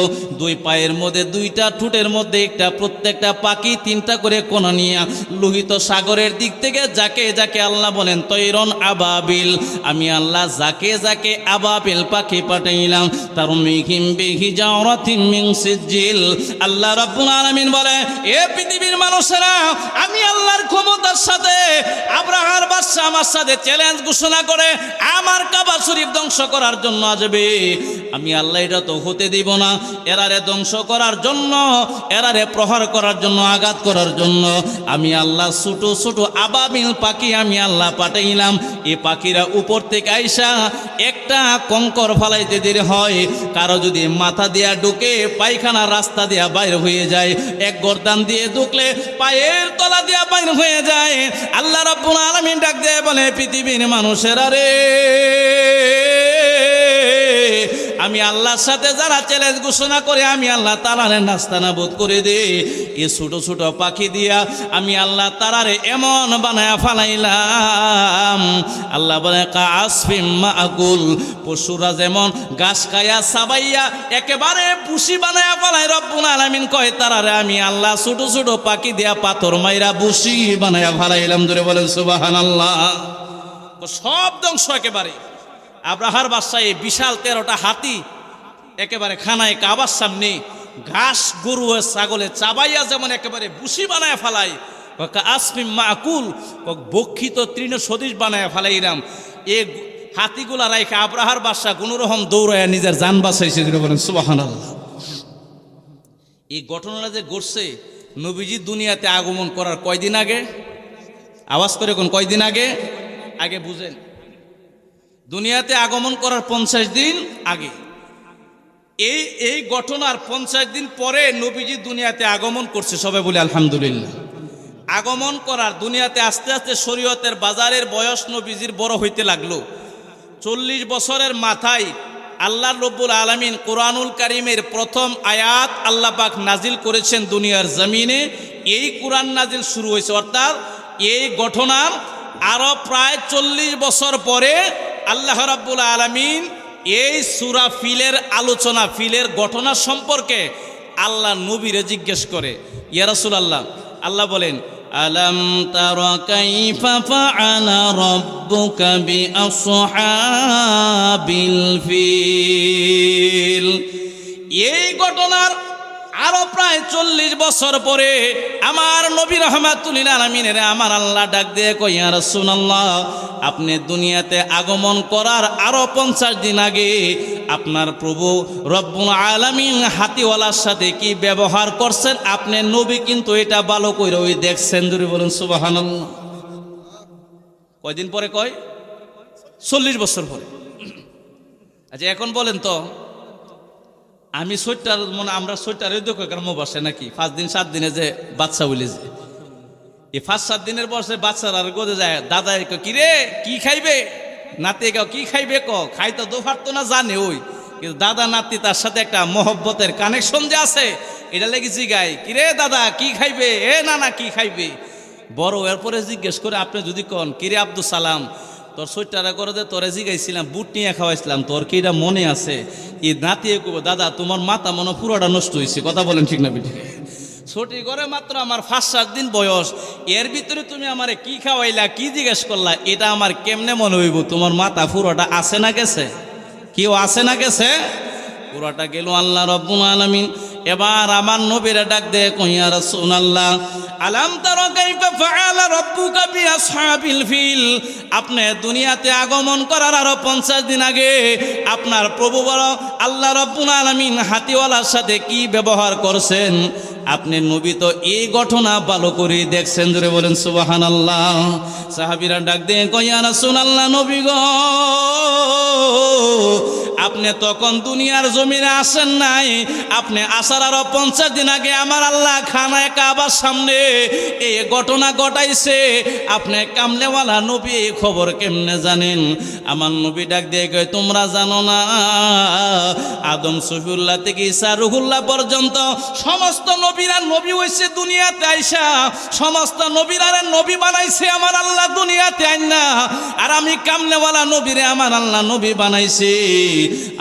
2 পায়ের মধ্যে 2টা, ঠোঁটের মধ্যে একটা, প্রত্যেকটা পাখি 3টা করে কোণা নিয়ে লোহিত সাগরের দিক থেকে যাকে যাকে আল্লাহ বলেন তৈরন আবাবিল, আমি আল্লাহ যাকে যাকে আবাবিল পাখি পাঠাইলাম। তার মিহিম বিহি জাওরাতিন মিন সিজিল। আল্লাহ রাব্বুল আলামিন বলে, এ পৃথিবীর মানুষেরা, আমি আল্লাহর ক্ষমতার সাথে আব্রাহার বাদশা আমার সাথে চ্যালেঞ্জ ঘোষণা করে আমার কাবা শরীফ ধ্বংস করার জন্য আসবে। আমি আল্লাহ এটা তো হতে দিব না। এরারে ধ্বংস করার জন্য, এরারে প্রহার করার জন্য, আঘাত করার জন্য আমি আল্লাহ ছোট ছোট আবাবিল পাখি আমি আল্লাহ পাঠাইলাম। এই পাখিরা উপর থেকে আইসা একটা কঙ্কর ফালাইতে দেরি হয়, কারো যদি মাথা দিয়া ঢুকে পায়খানা রাস্তা দিয়া বাইর হয়ে যায়, এক গর্দান দিয়ে ঢুকলে পায়ের তলা দিয়া বাইর হয়ে যায়। আল্লাহ রাব্বুল আলামিন ডাক দিয়ে বলে, পৃথিবীর মানুষেরা রে, আমি আল্লাহর সাথে যারা চ্যালেঞ্জ ঘোষণা করে আমি আল্লাহ তারারে নাস্তানাবুদ করে দে। এ ছোট ছোট পাখি দিয়া আমি আল্লাহ তারারে এমন বানায়া ফালাইলাম। আল্লাহ বলে, কাসফিম মাআকুল, পশুরা যেমন ঘাস খায়া সাবাইয়া একেবারে পুষি বানায়া ফালাই, রব্বুল আলামিন কয় তারারে আমি আল্লাহ ছোট ছোট পাখি দিয়া পাথর মাইরা বুসি বানায়া ফালাইলাম। ধরে বলেন সুবহানাল্লাহ। সব ধ্বংস একেবারে। আব্রাহার বাদশা এই বিশাল 13টা হাতি একেবারে খানায় কাবার সামনে ঘাস গরু ছাগলে চাবাইয়া যেমন একেবারে বুসি বানায় ফেলায়, আসমিম মাকুল বক্ষিত তৃণ সদৃশ বানায় ফেলাইলাম। এই হাতিগুলা রাইখে আব্রাহার বাদশা কোনোরকম দৌড়াইয়া নিজের জান বাঁচাইছে। বলেন সুবহানাল্লাহ। এই ঘটনাটা যে ঘটছে নবীজি দুনিয়াতে আগমন করার কয়দিন আগে? আওয়াজ করে কোন কয়দিন আগে? আগে বুঝেন, দুনিয়াতে আগমন করার 50 দিন আগে। এই ঘটনার 50 দিন পরে নবীজি দুনিয়াতে আগমন করছে। সবাই বলে আলহামদুলিল্লাহ। আগমন করার দুনিয়াতে আস্তে আস্তে শরীয়তের বাজারের বয়স নবীজির বড় হইতে লাগলো। 40 বছরের মাথায় আল্লাহ রব্বুল আলামিন কোরআনুল কারীমের প্রথম আয়াত আল্লাহ পাক নাজিল করেছেন দুনিয়ার জমিনে। এই কোরআন নাজিল শুরু হয়েছে, অর্থাৎ এই ঘটনার আরো প্রায় 40 বছর পরে আল্লাহ রাব্বুল আলামিন এই সূরা ফিলের আলোচনা, ফিলের ঘটনা সম্পর্কে আল্লাহ নবীরে জিজ্ঞেস করে, ইয়া রাসূলুল্লাহ, আল্লাহ বলেন, আলাম তারা কাইফা ফাআলা রাব্বুকা বিআসহাবিল ফিল। এই ঘটনার আরো প্রায় 40 বছর পরে আমার নবী রাহমাতুল লিল আলামিনের আমার আল্লাহ ডাক দিয়ে কই, ইয়া রাসূলুল্লাহ, আপনি দুনিয়াতে আগমন করার আরো 50 দিন আগে আপনার প্রভু রব্বুল আলামিন হাতিওয়ালার সাথে কি ব্যবহার করছেন আপনি নবী কিন্তু এটা ভালো কইরা ওই দেখছেন। ধরে বলেন সুবহানাল্লাহ। কয়দিন পরে কয়? 40 বছর পরে। আচ্ছা এখন বলেন তো, আমি সোয়েটার মনে আমরা সোয়েটারে দেখো কেমন বসে নাকি 5 দিন 7 দিনে যে বাচ্চা বলে যে এই 5-7 দিনের বসে বাচ্চারা আর গোদে যায়, দাদা কি রে কি খাইবে, নাতি গাও কি খাইবে, খাই তো দোফার তো না জানে ওই, কিন্তু দাদা নাতি তার সাথে একটা মহব্বতের কানেকশন যে আছে এটা লেগেছি গাই, কি রে দাদা কি খাইবে, এ নানা কি খাইবে। বড় এরপরে জিজ্ঞেস করে আপনি যদি কন, কিরে আব্দুল সালাম তোর সোয়েটারা করে দে, তোরে জিগাইছিলাম বুট নিয়ে খাওয়াইছিলাম, তোর কি এটা মনে আছে? এই নাতিয়ে কব, দাদা তোমার মাথা মনে পুরোটা নষ্ট হয়েছে। কথা বলেন ঠিক না বেঠিক? ছুটি করে মাত্র আমার 5-7 দিন বয়স, এর ভিতরে তুমি আমারে কি খাওয়াইলা, কি জিজ্ঞেস করলা, এটা আমার কেমনে মনে হইব? তোমার মাথা পুরোটা আছে না গেছে? কেউ আছে না গেছে? পুরোটা গেল আল্লাহ রাব্বুল আলামিন। এবার আমার নবীরে ডাক দে, কইয়া রাসূলুল্লাহ, আলাম তারা কাইফা ফাআলা রাব্বুকা বিআসহাবিল ফিল। আপনি দুনিয়াতে আগমন করার আরো 50 দিন আগে আপনার প্রভু বড় আল্লাহ রাব্বুল আলামিন হাতিওয়ালার সাথে কি ব্যবহার করছেন আপনি নবী তো এই ঘটনা ভালো করে দেখছেন। ধরে বলেন সুবহানাল্লাহ। সাহাবীরা ডাক দিয়ে কয়, ইয়া রাসূলুল্লাহ, নবী গো আপনি তখন দুনিয়ার জমিনে আসেন নাই, আপনি আসার আরো 50 দিন আগে আমার আল্লাহ খানায় কাবার সামনে এই ঘটনা ঘটাইছে। আপনি কামলেওয়ালা নবী এই খবর কেমনে জানেন? আমার নবী ডাক দিয়ে কয়, তোমরা জানো না আদম সফিউল্লাহ থেকে ঈসা রুহুল্লাহ পর্যন্ত সমস্ত নবীরা নবী হইছে দুনিয়াতে আইসা, সমস্ত নবীরা নবী বানাইছে আমার আল্লাহ দুনিয়াতে আইনা, আর আমি কামলেওয়ালা নবীরে আমার আল্লাহ নবী বানাইছে।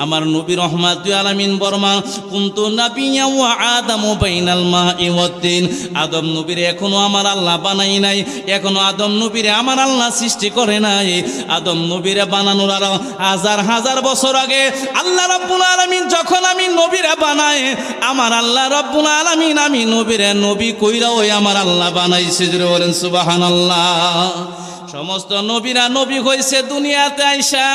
আমার নবী রহমাতুল আলামিন বর্মান কুনতু নাবিয়্যা ওয়া আদামু বাইনাল মাই ওয়াত তিন। আদম নবীরে এখনো আমার আল্লাহ বানাই নাই, এখনো আদম নবীরে আমার আল্লাহ সৃষ্টি করে নাই। আদম নবীরে বানানোর আরো হাজার হাজার বছর আগে আল্লাহ রাব্বুল আলামিন যখন আমি নবীরা বানায়, আমার আল্লাহ রাব্বুল আলামিন আমি নবীরে নবী কইরা ওই আমার আল্লাহ বানাইছে। জোরে বলেন সুবহানাল্লাহ। সমস্ত নবীরা নবী হইছে দুনিয়াতে আইসা,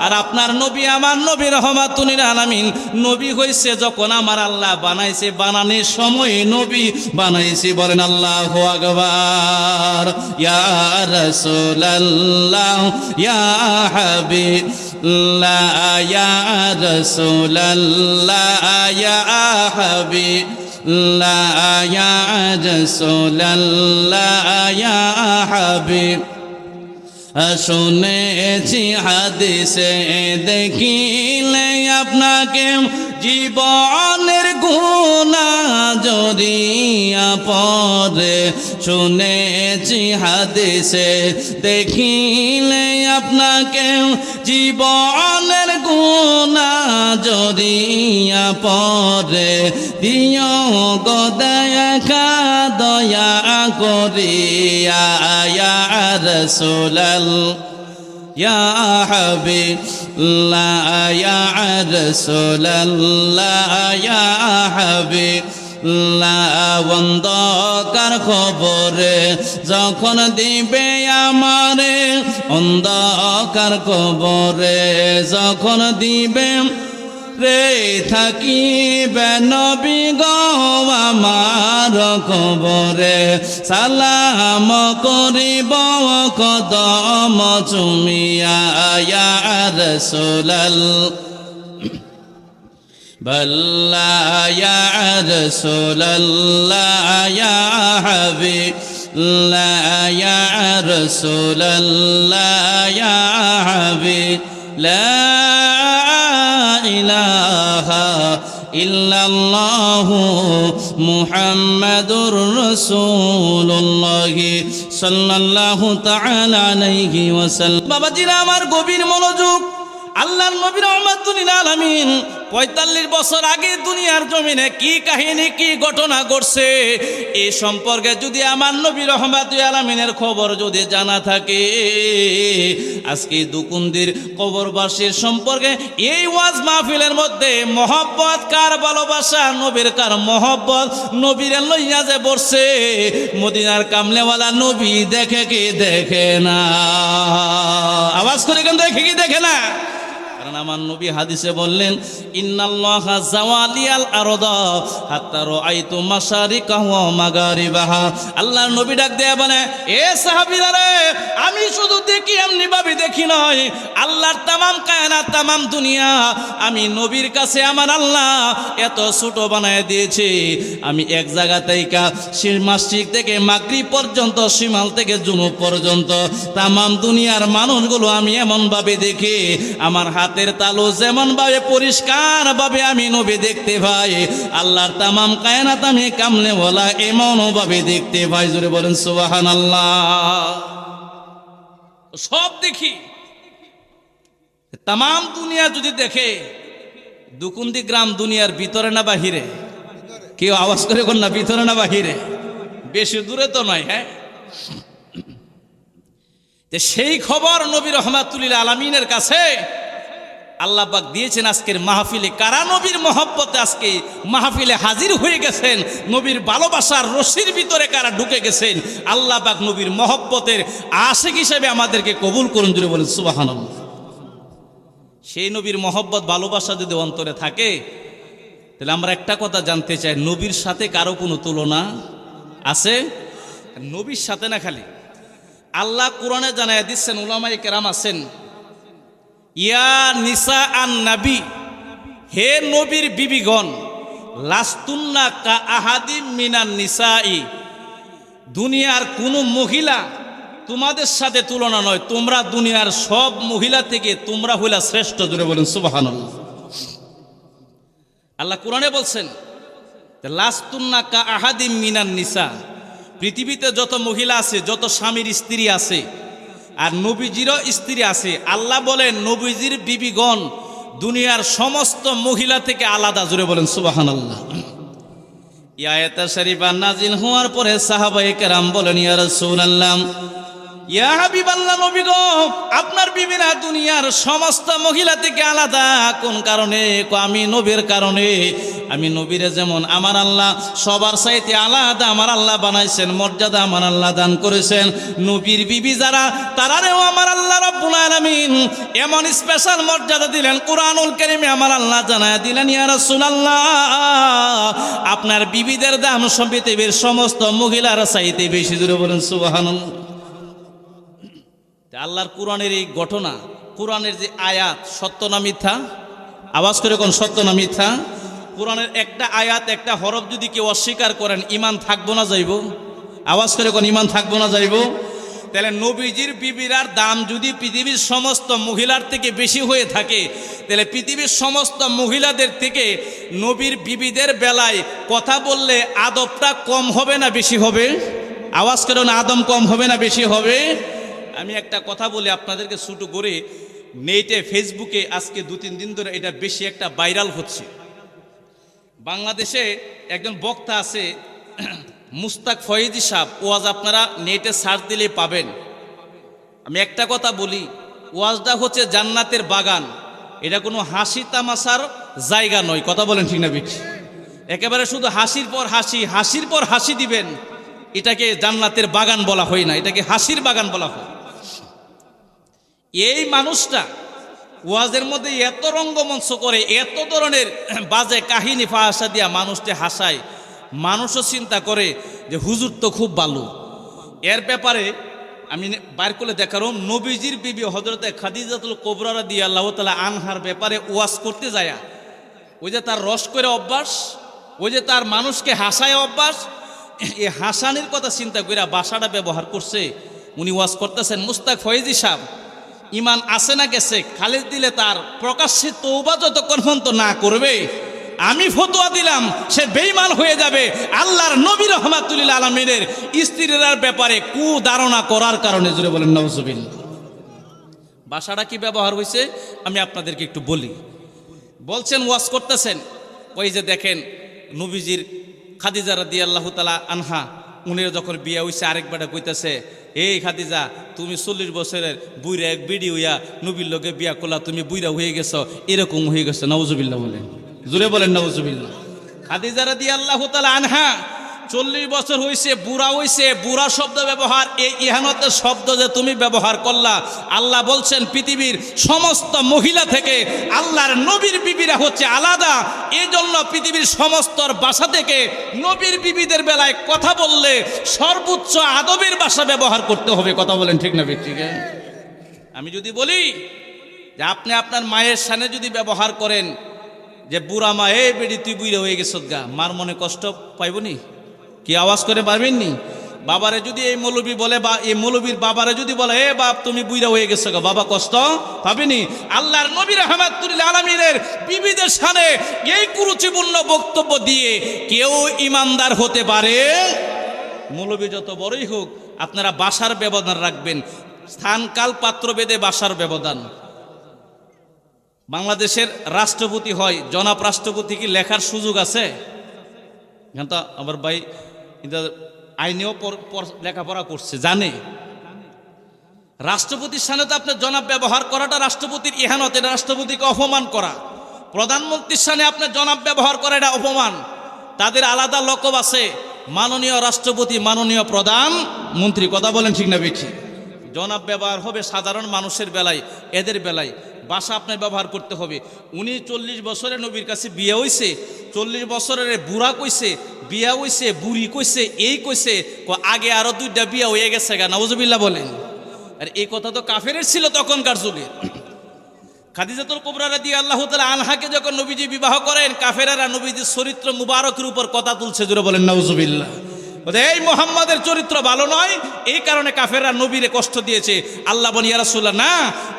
আর আপনার নবী আমার নবী রহমাতুল আলামিন নবী হইছে যখন আমার আল্লাহ বানাইছে, বানানোর সময় নবী বানাইছে। বলেন আল্লাহু আকবার। ইয়া রাসূলুল্লাহ ইয়া হাবিবাল্লাহ ইয়া রাসূলুল্লাহ ইয়া হাবিব লা ইয়া রাসূলুল্লাহ ইয়া হাবিব। শুনেছি হাদিসে দেখিলে আপনাকে জীবনের গুনাহ জড়িয়া পড়ে। শুনেছি হাদিসে দেখিলে আপনাকে জীবনের গুনাহ জড়িয়া পড়ে। দিও গো দেখা দয়া করিয়া ইয়া রাসূলুল্লাহ ইয়া হাবিবাল্লাহ ইয়া রাসূলুল্লাহ ইয়া হাবিবাল্লাহ। অন্ধকার খবরে যখন দিবে আমারে, অন্ধকার খবরে যখন দিবে রে, থাকিবে নবী গো আমার কবরে। সালাম করিব কদম চুমিয়া ইয়া রাসূলুল্লাহ বাল্লা ইয়া রাসূলুল্লাহ ইয়া হাবিবাল্লাহ ইয়া রাসূলুল্লাহ ইয়া হাবিবাল্লাহ। ইলাহা ইল্লাল্লাহু মুহাম্মাদুর রাসূলুল্লাহ সাল্লাল্লাহু তাআলা আলাইহি ওয়াসাল্লাম। বাবাজিরা আমার গভীর মনোযোগ, আল্লাহর নবী রহমাতুল আলামিন 45 বছর আগে দুনিয়ার জমিনে কি কাহিনী কি ঘটনা ঘটছে এই সম্পর্কে যদি আমার নবী রহমাতুল আলামিনের খবর যদি জানা থাকে, আজকে দুকুন্দির কবরবাসীর সম্পর্কে এই ওয়াজ মাহফিলের মধ্যে মহব্বত কার ভালোবাসা, নবীর কার মহব্বত, নবীর লইয়া যে বসছে মদিনার কামলেওয়ালা নবী দেখে কি দেখে না? আওয়াজ করে কেন দেখে কি দেখে না? কারণ আমার নবী হাদিসে বললেন ইন্নাল্লাহা জাওয়ালিয়াল আরদা হাত্তা রাআইতু মাশারিকাহু ওয়া মাগারিবাহা। আল্লাহর নবী ডাক দেয়া বলে, এ সাহাবীরা রে, আমি শুধু দেখি এমনি ভাবে দেখি নয়, আল্লাহর তামাম কায়নাত তামাম দুনিয়া আমি নবীর কাছে আমার আল্লাহ এত ছোট বানায় দিয়েছে। আমি এক জায়গা থেকে মাসরিক থেকে মাগরিব পর্যন্ত, শিমাল থেকে জুনুব পর্যন্ত তামাম দুনিয়ার মানুষগুলো আমি এমন ভাবে দেখি, আমার হাতের তালু যেমন ভাবে পরিষ্কার ভাবে আমি নবী দেখতে পাই, আল্লাহর তামাম কায়নাত আমি কামলেওয়ালা এমন ভাবে দেখতে পাই। জোরে বলেন সুবহানাল্লাহ। সব দেখি, তামাম দুনিয়া যদি দেখে, দুকুন্দি গ্রাম দুনিয়ার ভিতরে না বাহিরে? কেউ আওয়াজ করে কোন না, ভিতরে না বাহিরে? বেশি দূরে তো নয়। হ্যাঁ, সেই খবর নবী রহমাতুল আলামিনের কাছে আল্লাহ পাক দিয়েছেন। আজকের মাহফিলে কারা নবীর মহব্বতে আজকে মাহফিলে হাজির হয়ে গেছেন, নবীর ভালোবাসার রশির ভিতরে কারা ঢুকে গেছেন, আল্লাহ পাক নবীর মহব্বতের আশিক হিসেবে আমাদেরকে কবুল করুন। জুড়ে বলেন সুবহানাল্লাহ। সেই নবীর মহব্বত ভালোবাসা যদি অন্তরে থাকে, তাহলে আমরা একটা কথা জানতে চাই, নবীর সাথে কারো কোনো তুলনা আছে? নবীর সাথে না, খালি আল্লাহ কোরআনে জানায় দিচ্ছেন, উলামায়ে কেরাম আছেন, ইয়া নিসা আন নবী, হে নবীর বিবিগণ, লাস্তুন্না কা আহাদিম মিনান নিসাই, দুনিয়ার কোন মহিলা তোমাদের সাথে তুলনা নয়, তোমরা দুনিয়ার সব মহিলা থেকে তোমরা হইলা শ্রেষ্ঠ। জোরে বলেন সুবহানাল্লাহ। আল্লাহ কোরআনে বলছেন লাস্তুন্না কা আহাদিম মিনান নিসা, পৃথিবীতে যত মহিলা আছে, যত স্বামীর স্ত্রী আছে আর নবীজিরও স্ত্রী আছে, আল্লাহ বলেন নবীজির বিবিগণ দুনিয়ার সমস্ত মহিলা থেকে আলাদা। জোরে বলেন সুবহানাল্লাহ। এই আয়াত শরীফা নাজিল হওয়ার পরে সাহাবায়ে কেরাম বলেন ইয়া রাসূলুল্লাহ, ইয়া হাবিবাল্লাহ, নবী গো, আপনার বিবিরা দুনিয়ার সমস্ত মহিলা থেকে আলাদা কোন কারণে? আমি নবীর কারণে। আমি নবীরে যেমন আমার আল্লাহ সবার চাইতে আলাদা আমার আল্লাহ বানাইছেন, মর্যাদা আমার আল্লাহ দান করেছেন, নবীর বিবি যারা তারারেও আমার আল্লাহ রাব্বুল আলামিন এমন স্পেশাল মর্যাদা দিলেন, কুরআনুল কারীমে আমার আল্লাহ জানায় দিলেন ইয়া রাসূলুল্লাহ, আপনার বিবিদের দাম পৃথিবীর সমস্ত মহিলার চাইতে বেশি। জোরে বলেন সুবহানাল্লাহ। আল্লাহর কোরআনের এই ঘটনা, কোরআনের যে আয়াত, সত্য না মিথ্যা? আওয়াজ করে কোন সত্য না মিথ্যা? কোরআনের একটা আয়াত, একটা হরফ যদি কেউ অস্বীকার করেন, ঈমান থাকবো না যাইব? আওয়াজ করে কোন ঈমান থাকবো না যাইব? তাহলে নবীজির বিবিরার দাম যদি পৃথিবীর সমস্ত মহিলার থেকে বেশি হয়ে থাকে, তাহলে পৃথিবীর সমস্ত মহিলাদের থেকে নবীর বিবিদের বেলায় কথা বললে আদবটা কম হবে না বেশি হবে? আওয়াজ করে না, আদম কম হবে না বেশি হবে? আমি একটা কথা বলি আপনাদেরকে ছোট করে, নেটে ফেসবুকে আজকে 2-3 দিন ধরে এটা বেশি একটা ভাইরাল হচ্ছে। বাংলাদেশে একজন বক্তা আছে মুস্তাক ফয়েজি সাহেব, ওয়াজ আপনারা নেটে সার্চ দিলে পাবেন। আমি একটা কথা বলি, ওয়াজটা হচ্ছে জান্নাতের বাগান, এটা কোনো হাসি তামাশার জায়গা নয়। কথা বলেন ঠিক না বেঠি? একেবারে শুধু হাসির পর হাসি, হাসির পর হাসি দিবেন, এটাকে জান্নাতের বাগান বলা হয় না, এটাকে হাসির বাগান বলা হয়। এই মানুষটা ওয়াজের মধ্যে এত রঙ্গমঞ্চ করে, এত ধরনের বাজে কাহিনী ফাহাসা দিয়া মানুষকে হাসায়, মানুষও চিন্তা করে যে হুজুর তো খুব ভালো। এর ব্যাপারে আমি বাইর করে দেখারো, নবীজির বিবি হযরতে খাদিজাতুল কুবরা রাদিয়াল্লাহু তাআলা আনহার ব্যাপারে ওয়াজ করতে যায়, ওই যে তার রস করে অভ্যাস, ওই যে তার মানুষকে হাসায় অভ্যাস, এই হাসানির কথা চিন্তা করে ভাষাটা ব্যবহার করছে। উনি ওয়াজ করতেছেন, মুস্তাক ফয়েজি সাহেব ইমান আছে না গেছে, খালেদ দিলে তার প্রকাশ্যে তওবা যতক্ষণ পর্যন্ত না করবে, আমি ফতোয়া দিলাম সে বেঈমান হয়ে যাবে আল্লাহর নবী রাহমাতুল আলামিনের স্ত্রীর ব্যাপারে কুধারণা করার কারণে। জুড়ে বলেন নাউজুবিল্লাহ। ভাষাটা কি ব্যবহার হয়েছে আমি আপনাদেরকে একটু বলি। বলছেন ওয়াজ করতেছেন, ওই যে দেখেন নবীজির খাদিজা রাদিয়াল্লাহু তাআলা আনহা, উনি যখন বিয়া হইছে আরেকবারে কইতেছে, এই খাদিজা তুমি 40 বছরের বুইরা এক বিড়ি হইয়া নবীর লোকে বিয়া করলা, তুমি বুইরা হয়ে গেছো, এরকম হয়ে গেছো। নাউজুবিল্লাহ বলেন, জোরে বলেন নাউজুবিল্লাহ। খাদিজা রাদিয়াল্লাহু তাআলা আনহা 40 বছর হইছে, বুড়া হইছে, বুড়া শব্দ ব্যবহার, এই ইহানতের শব্দ যে তুমি ব্যবহার করলা, আল্লাহ বলছেন পৃথিবীর সমস্ত মহিলা থেকে আল্লাহর নবীর বিবিরা হচ্ছে আলাদা। এই জন্য পৃথিবীর সমস্ত ভাষা থেকে নবীর বিবিদের বেলায় কথা বললে সর্বোচ্চ আদবের ভাষা ব্যবহার করতে হবে। কথা বলেন ঠিক না ঠিক? আমি যদি বলি যে আপনি আপনার মায়ের সামনে যদি ব্যবহার করেন যে বুড়া মা, এই বেডি তুই বুড়া হয়ে গেছ গা, মার মনে কষ্ট পাইবনি? কি আওয়াজ করে পারবেননি? বাবারে যদি এই মৌলবী বলে, বা এই মৌলবীর বাবারে যদি বলে এ বাপ তুমি বুইরা হয়ে গেছো গা, বাবা কষ্ট পাবেনি? আল্লাহর নবী রাহমাতুল আলামিনের বিবিদের সামনে এই কুরুচিপূর্ণ বক্তব্য দিয়ে কেউ ইমানদার হতে পারে? মৌলবী যত বড়ই হোক, আপনারা ভাষার ব্যবধান রাখবেন, স্থান কাল পাত্র ভেদে ভাষার ব্যবধান। বাংলাদেশের রাষ্ট্রপতি হয়, জনাব রাষ্ট্রপতি কি লেখার সুযোগ আছে? তো আমার ভাই আইনেও লেখাপড়া করছে, জানে। রাষ্ট্রপতির সামনে তো আপনার জনাব ব্যবহার করাটা রাষ্ট্রপতির ইহানত, এটা রাষ্ট্রপতিকে অপমান করা। প্রধানমন্ত্রীর সামনে আপনার জনাব ব্যবহার করা এটা অপমান। তাদের আলাদা লকব আছে, মাননীয় রাষ্ট্রপতি, মাননীয় প্রধানমন্ত্রী। কথা বলেন ঠিক না বেঠি? জনাব ব্যবহার হবে সাধারণ মানুষের বেলায়, এদের বেলায় ভাষা আপনার ব্যবহার করতে হবে। উনি 40 বছরের নবীর কাছে বিয়ে হইছে, 40 বছরের বুড়া কইছে, বিয়া হইছে, বুড়ি কইছে, এই কইছে, আগে আরো 2টা বিয়া হয়ে গেছে গা। নাউজুবিল্লাহ বলেন। আর এই কথা তো কাফেরের ছিল তখনকার যুগে। খাদিজাতুল কুবরা রাদিয়াল্লাহু তাআলা আনহাকে যখন নবীজি বিবাহ করেন, কাফেরারা নবীজির চরিত্র মুবারকের উপর কথা তুলছে, জোরে বলেন নাউজুবিল্লাহ। এই মুহাম্মাদের চরিত্র ভালো নয়, এই কারণে কাফেররা নবীরে কষ্ট দিয়েছে। আল্লাহ বলেন ইয়া রাসূলুল্লাহ, না,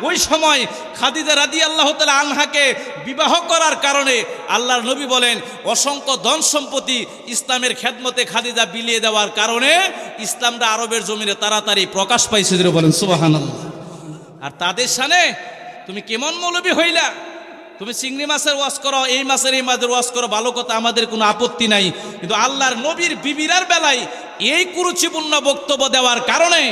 ওই সময় খাদিজা রাদিয়াল্লাহু তাআলা আনহাকে বিবাহ করার কারণে আল্লাহর নবী বলেন অসংখ্য ধন সম্পত্তি ইসলামের খেদমতে খাদিজা বিলিয়ে দেওয়ার কারণে ইসলামটা আরবের জমিনে তাড়াতাড়ি প্রকাশ পাইছে, জোরে বলেন সুবহানাল্লাহ। আর তাদের সামনে তুমি কেমন মৌলবী হইলা? তুমি চিংড়ি মাছের ওয়াজ করো, এই মাছের ওয়াজ করো, ভালো কথা, আমাদের কোনো আপত্তি নাই। কিন্তু আল্লাহর নবীর বিবিরার বেলায় এই কুরুচিপূর্ণ বক্তব্য দেওয়ার কারণে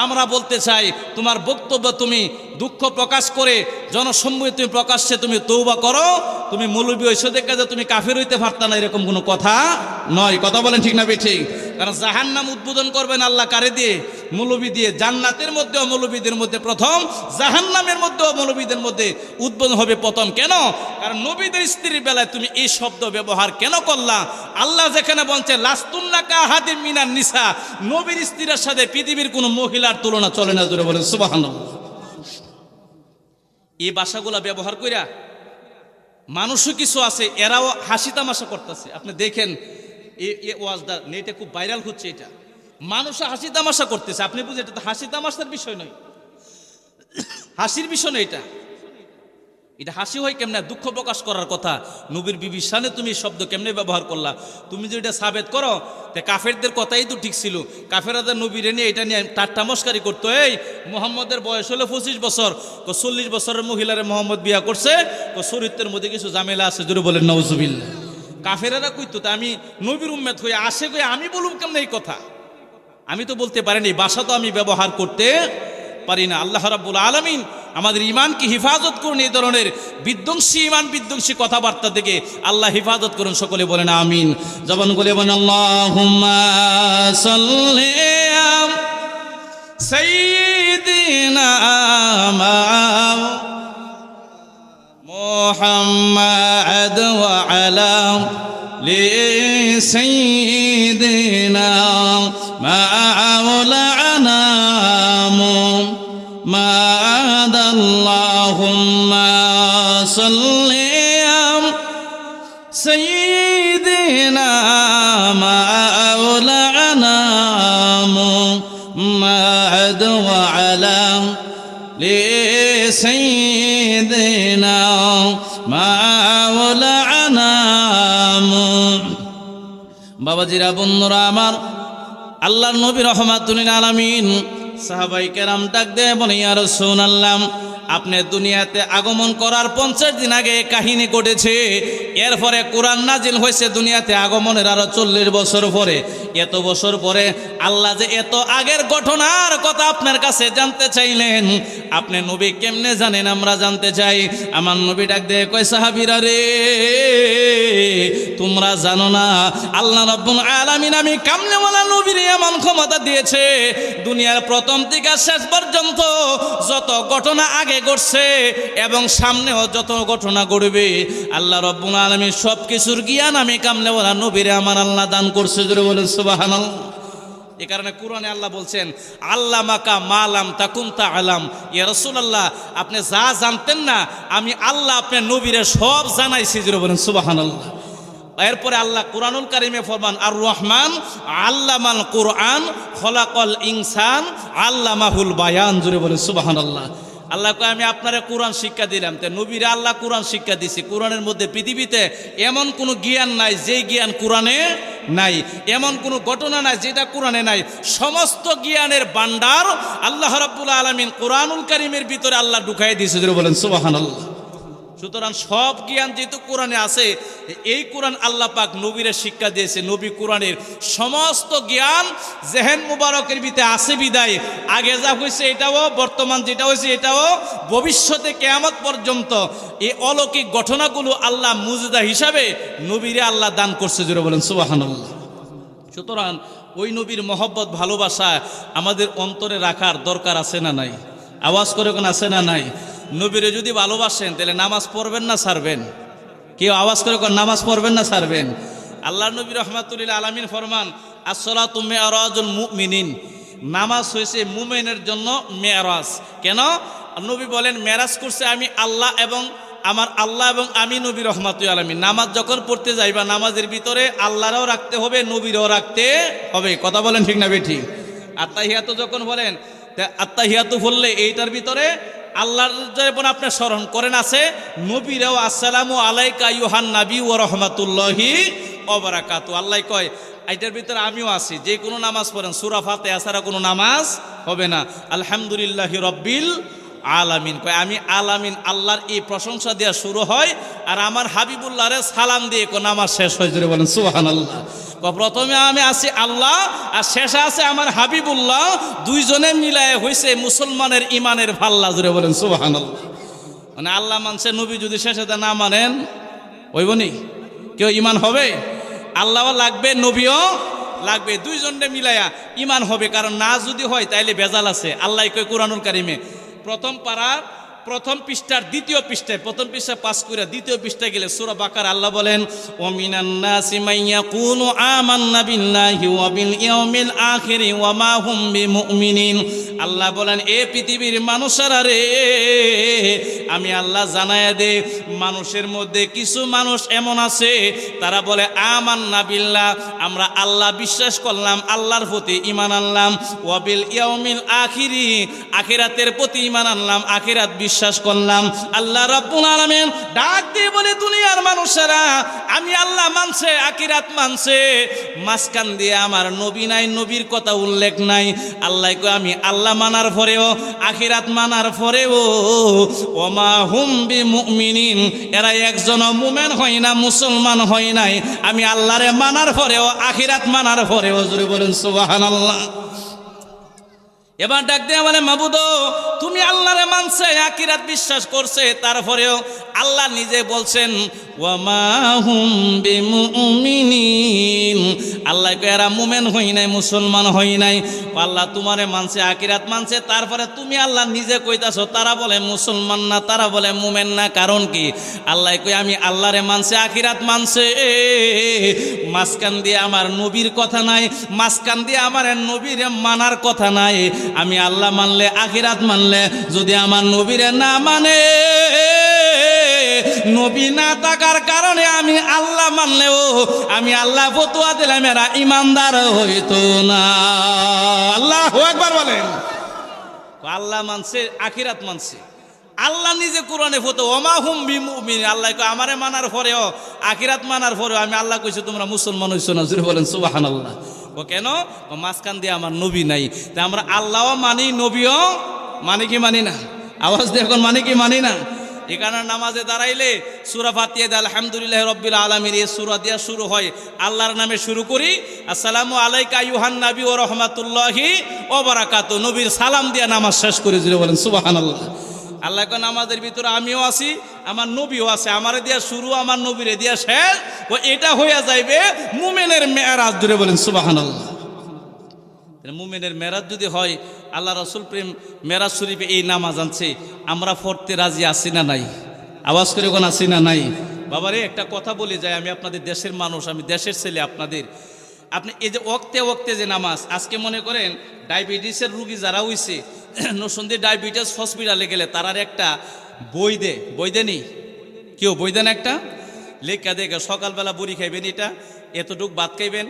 আমরা বলতে চাই, তোমার বক্তব্য তুমি দুঃখ প্রকাশ করে জনসম্মুখে তুমি প্রকাশ্যে তুমি তওবা করো, তুমি মৌলবী হইছো দেখে যে তুমি কাফের হইতে পারতা না, এরকম কোনো কথা নয়। কথা বলেন ঠিক না ঠিক? কারণ জাহান্নাম উদ্বোধন করবেন আল্লাহ কারে দিয়ে? মৌলবী দিয়ে। জান্নাতের মধ্যেও মৌলবীদের মধ্যে প্রথম, জাহান্নামের মধ্যেও মৌলবীদের মধ্যে উদ্বোধন হবে প্রথম। কেন? কারণ নবীদের স্ত্রীর বেলায় তুমি এই শব্দ ব্যবহার কেন করলা? আল্লাহ যেখানে বলছে লাস্তুন্নাকা আহাদিম মিনান নিসা, নবীর স্ত্রীর সাথে পৃথিবীর কোনো মহিলার তুলনা চলে না, জোরে বলেন সুবহানাল্লাহ। এই ভাষাগুলা ব্যবহার কইরা মানুষও কিছু আছে, এরাও হাসি তামাশা করতেছে। আপনি দেখেন এই ওয়াজটা নেটে খুব ভাইরাল হচ্ছে, এটা মানুষ হাসি তামাশা করতেছে। আপনি বুঝেন এটা তো হাসি তামাশার বিষয় নয়, হাসির বিষয় নয় এটা। এটা হাসি হয় কেমনে? দুঃখ প্রকাশ করার কথা। নবীর বিবির সামনে তুমি শব্দ কেমনে ব্যবহার করলা? তুমি যদি এটা সাবেত করো, তে কাফেরদের কথাই তো ঠিক ছিল। কাফেররা নবীরে নিয়ে এটা নিয়ে ঠাট্টা মস্কারি করতো। এই মুহাম্মদের বয়স হলো 25 বছর, 40 বছরের মহিলারে মুহাম্মদ বিয়া করছে, চরিত্রের মধ্যে কিছু ঝামেলা আছে, জোরে বলেন নাউজুবিল্লাহ। কাফেররা কইতো, তা আমি নবীর উম্মত হয়ে আসে কই আমি বলুম কেমন এই কথা? আমি তো বলতে পারিনি, ভাষা তো আমি ব্যবহার করতে পারি না। আল্লাহ রাব্বুল আলামিন আমাদের ইমানকে হিফাজত করুন, এই ধরনের বিধ্বংসী ইমান বিধ্বংসী কথাবার্তা থেকে আল্লাহ হিফাজত করুন। সকলে বলেন আমিন। জবান বলে বলেন আল্লাহুম্মা সাল্লি আলা সাইয়্যিদিনা মুহাম্মাদ ওয়া আলা লি সাইয়্যিদিনা মাওলানা মুহাম্মাদ। আল্লাহুম্মা সাল্লি আলা সাইয়্যিদিনা মাওলানা মুহাম্মাদ ওয়া আলা লি সাইয়্যিদিনা মাওলানা। বাবাজিরা, বন্ধুরা আমার, আল্লাহর নবী রাহমাতুল লিল আলামিন সাহাবায়ে কেরাম ডাক দিয়ে বলে ইয়া রাসূলুল্লাহ, আপনি দুনিয়াতে আগমন করার 50 দিন আগে কাহিনী ঘটেছে, এরপরে কোরআন নাজিল হয়েছে দুনিয়াতে আগমনের আরো 40 বছর পরে। এত বছর পরে আল্লাহ যে এত আগের ঘটনার কথা আপনার কাছে জানতে চাইলেন, আপনি নবী কেমনে জানেন আমরা জানতে চাই। আমার নবী ডাক দিয়ে কয়, সাহাবীরা রে, তোমরা জানো না আল্লাহ রাব্বুল আলামিন আমি কামলেওয়ালা নবীর এমন ক্ষমতা দিয়েছে, দুনিয়ার প্রথম থেকে শেষ পর্যন্ত যত ঘটনা আগে ঘটছে এবং সামনেও যত ঘটনা ঘটবে, আল্লাহ রাব্বুল আলামিন সব কিছুর জ্ঞান আমি কামলেওয়ালা নবীরে আমার আল্লাহ দান করছে, জোরে বলেন সুবহানাল্লাহ। এই কারণে কোরআনে আল্লাহ বলছেন আল্লামাকা মা লাম তাকুন তাআলাম, ইয়া রাসূলুল্লাহ আপনি যা জানতেন না আমি আল্লাহ আপনার নবীরে সব জানাইছি, জোরে বলেন সুবহানাল্লাহ। এরপরে আল্লাহ কুরআনুল কারীমে ফরমান আর রহমান আল্লামাল কুরআন খলাকাল ইনসান আল্লামাহুল বায়ান, জোরে বলেন সুবহানাল্লাহ। আল্লাহ কয় আমি আপনারে কোরআন শিক্ষা দিলাম, তো নবীরে আল্লাহ কোরআন শিক্ষা দিছি। কোরআনের মধ্যে পৃথিবীতে এমন কোনো জ্ঞান নাই যেই জ্ঞান কোরআনে নাই, এমন কোনো ঘটনা নাই যেটা কোরআনে নাই। সমস্ত জ্ঞানের ভান্ডার আল্লাহ রাব্বুল আলামিন কোরআনুল কারীমের ভিতরে আল্লাহ ঢুকাই দিয়েছে, জোরে বলেন সুবহানাল্লাহ। সুতরাং সব জ্ঞান যেহেতু কোরআনে আছে, এই কোরআন আল্লাহ পাক নবীরে শিক্ষা দিয়েছে। নবী কোরআনের সমস্ত জ্ঞান জেহেন মুবারকের ভিতরে আছে বিদায় আগে যা হয়েছে এটাও, বর্তমান যেটা হয়েছে এটাও, ভবিষ্যতে কিয়ামত পর্যন্ত এই অলৌকিক ঘটনাগুলো আল্লাহ মুজিজা হিসাবে নবীরে আল্লাহ দান করছে, জোরে বলেন সুবহানাল্লাহ। সুতরাং ওই নবীর মহব্বত ভালোবাসা আমাদের অন্তরে রাখার দরকার আছে না নাই? আওয়াজ করে কোন আছে না নাই? নবীরে যদি ভালোবাসেন তাহলে নামাজ পড়বেন না ছাড়বেন? কেউ আওয়াজ করে কোন নামাজ পড়বেন না ছাড়বেন? আল্লাহ নবী রাহমাতুল লিল আলামিন ফরমান আসসালাতু মিআরাজুল মুমিনিন, নামাজ হয়েছে মুমিনের জন্য মেরাজ। কেন? নবী বলেন মেরাজ করছে আমি আল্লাহ এবং আমি নবী রহমাতুল আলামিন। নামাজ যখন পড়তে যাইবা নামাজের ভিতরে আল্লাহরও রাখতে হবে, নবীরও রাখতে হবে। কথা বলেন ঠিক না বেঠিক? আত্তাহিয়াতু যখন বলেন, আত্তাহিয়াতু বললে এইটার ভিতরে আল্লাহর যখন আপনি স্মরণ করেন আছে, নবীরাও আসসালামু আলাইকা আইয়ুহান নবী ওয়া রাহমাতুল্লাহি ওয়া বারাকাতু। আল্লাহ কয় এইটার ভিতরে আমিও আছি। যে কোনো নামাজ পড়েন সূরা ফাতিহা ছাড়া কোনো নামাজ হবে না। আলহামদুলিল্লাহি রাব্বিল আলামিন কয় আমি আলামিন আল্লাহর এই প্রশংসা দেওয়া শুরু হয় আর আমার হাবিবুল্লাহরে সালাম দিয়ে নামাজ শেষ হয়ে জুড়ে বলেন সুবহানাল্লাহ। প্রথমে আমি আছি আল্লাহ আর শেষে আছে আমার হাবিবুল্লাহ, দুইজনে মিলায় হয়েছে মুসলমানের ইমানের ভাল্লা জুড়ে বলেন সুবহানাল্লাহ। মানে আল্লাহ মানছে, নবী যদি শেষে না মানেন হইবনি, কেউ ইমান হবে? আল্লাহও লাগবে নবীও লাগবে, দুইজনে মিলায়া ইমান হবে। কারণ না যদি হয় তাইলে ভেজাল আছে। আল্লাহ কয় কুরআনুল কারীমে প্রথম পারার প্রথম পৃষ্ঠার দ্বিতীয় পৃষ্ঠায়, প্রথম পৃষ্ঠা পাস করে দ্বিতীয় পৃষ্ঠায় গেলে সূরা বাকারা আল্লাহ বলেন ওয়া মিনান নাসি মান ইয়াকুলু আমান্না বিল্লাহি ওয়া বিল ইয়াউমিল আখির ওয়া মা হুম বিমুমিনিন। আল্লাহ বলেন এ পৃথিবীর মানুষেরা রে, আমি আল্লাহ জানায়া দে মানুষের মধ্যে কিছু মানুষ এমন আছে তারা বলে আমান্না বিল্লাহ, আমরা আল্লাহ বিশ্বাস করলাম, আল্লাহর প্রতি ঈমান আনলাম, ওয়া বিল ইয়াউমিল আখির, আখিরাতের প্রতি ঈমান আনলাম, আখিরাত বিশ্বাস করলাম। আল্লাহ রাব্বুল আলামিন ডাক দিয়ে বলে দুনিয়ার মানুষেরা আমি আল্লাহ মানছে, আখিরাত মানছে, মাঝখান দিয়ে আমার নবী নাই, নবীর কথা উল্লেখ নাই। আল্লাহ কয় আমি আল্লাহ মানার পরেও আখিরাত মানার পরেও ওমা হুম বিমুমিনিন, এরা একজনও মুমিন হয় না, মুসলমান হয় নাই আমি আল্লাহরে মানার পরেও আখিরাত মানার পরেও। জোরে বলেন সুবহানাল্লাহ। এবার ডাক দিয়ে বলে মাবুদ তুমি আল্লাহরে মানছে, আখিরাত বিশ্বাস করছে, তারপরেও আল্লাহ নিজে বলছেন ওয়া মা হুম বিমুমিনিন, আল্লাহ কয় এরা মুমিন হই নাই, মুসলমান হই নাই। আল্লাহ তোমারে মানছে, আখিরাত মানছে, তারপরে তুমি আল্লাহ নিজে কইতাছো তারা বলে মুসলমান না, তারা বলে মুমিন না। কারণ কি? আল্লাহ কয় আমি আল্লাহরে মানছে, আখিরাত মানছে, মাঝখান দিয়ে আমার নবীর কথা নাই, মাঝখান দিয়ে আমার নবীরে মানার কথা নাই। আমি আল্লাহ মানলে আখিরাত মানলে যদি আমার নবীরে না মানে, নবী না থাকার কারণে আমি আল্লাহ মানলেও আমি আল্লাহ ফতোয়া দিলাম এরা ইমানদার হইতো না। আল্লাহু আকবার বলেন। আল্লাহ মানছে, আখিরাত মানছে, আল্লাহ নিজে কোরআনে ফতোয়া ওমা হুম বিমুমিন। আল্লাহ কয় আমারে মানার পরেও আখিরাত মানার পরেও আমি আল্লাহ কইছি তোমরা মুসলমান হইছো না। জোরে বলেন সুবহানাল্লাহ। ও কেন? মাঝখান দিয়ে আমার নবী নাই। তা আমরা আল্লাহও মানি, নবীও মানি কি মানি না? আওয়াজ দিয়ে এখন মানি কি মানি না? এখানে নামাজে দাঁড়াইলে সূরা ফাতিহা আলহামদুলিল্লাহি রাব্বিল আলামিন এই সূরা দিয়া শুরু হয়। আল্লাহর নামে শুরু করি, আসসালামু আলাইকা আইয়ুহান নবী ওয়া রাহমাতুল্লাহি ওয়া বারাকাতু, নবীর সালাম দিয়া নামাজ শেষ করে দিলে বলেন সুবহানাল্লাহ। আল্লাহ কয় নামাজের ভিতরে আমিও আছি, আমার নবীও আছে, আমারে দিয়া শুরু, আমার নবীরে দিয়া শেষ। ও এটা হইয়া যাইবে মুমিনের মেরাজ। জুড়ে বলেন সুবহানাল্লাহ। মুমিনের মেরাজ যদি হয়, আল্লাহ রাসূল প্রেম মেরাজ শরীফে এই নামাজ আনছে, আমরা পড়তে রাজি আছি না নাই? আওয়াজ করে কোন আছি না নাই? বাবারে একটা কথা বলে যায়, আমি আপনাদের দেশের মানুষ, আমি দেশের ছেলে আপনাদের। আপনি এই যে ওক্তে ওক্তে যে নামাজ, আজকে মনে করেন ডায়াবেটিসের রুগী যারা হইছে, নরসিংদী ডায়াবেটিস হসপিটালে গেলে তারার একটা বই দেনি, কেউ বই দেন একটা লেখা দেখে সকালবেলা বড়ি খাইবেন, এটা এতটুক ভাত খাইবেন,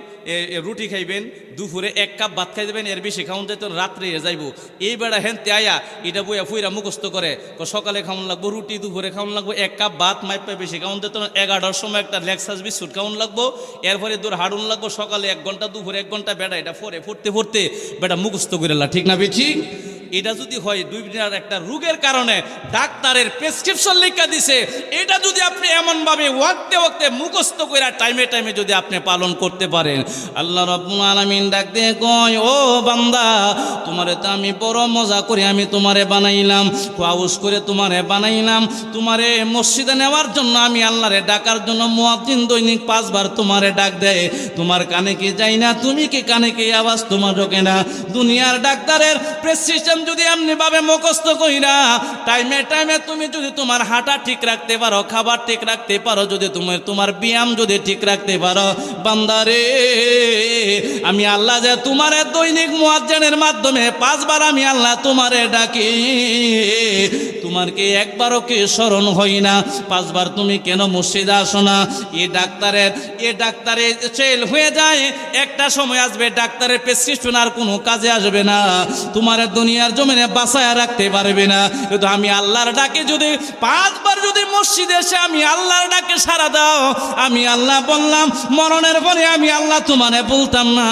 রুটি খাইবেন, দুপুরে 1 কাপ ভাত খাই দেবেন, এর বেশি খাওয়ান যাইতো রাত্রে যাইব। এই বেড়া হেন আয়া এটা বইয়া ফুইরা মুখস্থ করে, সকালে খাওয়ান লাগবো রুটি, দুপুরে খাওয়ান লাগবো 1 কাপ ভাত, মাইপা বেশি খাওয়ান যেত না। 11টার সময় একটা লেক্সাস বিস্কুট খাওয়ান লাগবো, এরপরে দূর হাডুন লাগবো, সকালে 1 ঘন্টা, দুপুরে 1 ঘন্টা, বেড়া এটা পড়তে বেটা মুখস্থ করে ঠিক না বেঠি? এটা যদি হয় 2 দিনের একটা রোগের কারণে ডাক্তারের প্রেসক্রিপশন লেখা দিছে, এটা যদি আপনি এমনভাবে ওয়াক্তে মুখস্থ করে টাইমে টাইমে যদি আপনি পালন করতে পারেন, আল্লাহ রাব্বুল আলামিন ডাক দিয়ে কয় ও বান্দা তোমারে তো আমি বড় মজা করে আমি তোমারে বানাইলাম, পাউস করে তোমারে বানাইলাম, তোমারে মসজিদে নেওয়ার জন্য আমি আল্লাহরে ডাকার জন্য মুয়াজ্জিন দৈনিক 5 বার তোমারে ডাক দেয়, তোমার কানে কি যায় না? তুমি কি কানে কি আওয়াজ তোমার ঢোকে না? দুনিয়ার ডাক্তারের প্রেসক্রিপশন যদি এমনি ভাবে মুখস্থ কইরা টাইমে টাইমে তুমি যদি তোমার হাঁটা ঠিক রাখতে পারো, খাবার ঠিক রাখতে পারো, যদি তোমার ব্যায়াম যদি ঠিক রাখতে পারো, বান্দারে আমি আল্লাহ যে তোমারে দৈনিক মুয়াজ্জিনের মাধ্যমে 5 বার আমি আল্লাহ তোমারে ডাকি, তোমার কি একবারও কি স্মরণ হয় না? 5 বার তুমি কেন মসজিদে আসো না? এ ডাক্তারের চেল হয়ে যায়, একটা সময় আসবে ডাক্তারের প্রেসক্রিপশন আর কোনো কাজে আসবে না, তোমার দুনিয়ার জমিনে বাঁচায়া রাখতে পারবে না। কিন্তু আমি আল্লাহর ডাকে যদি 5 বার যদি মসজিদে এসে আমি আল্লাহর ডাকে সাড়া দাও, আমি আল্লাহ বললাম মরণের পরে আমি আল্লাহ তোমারে বলতাম না,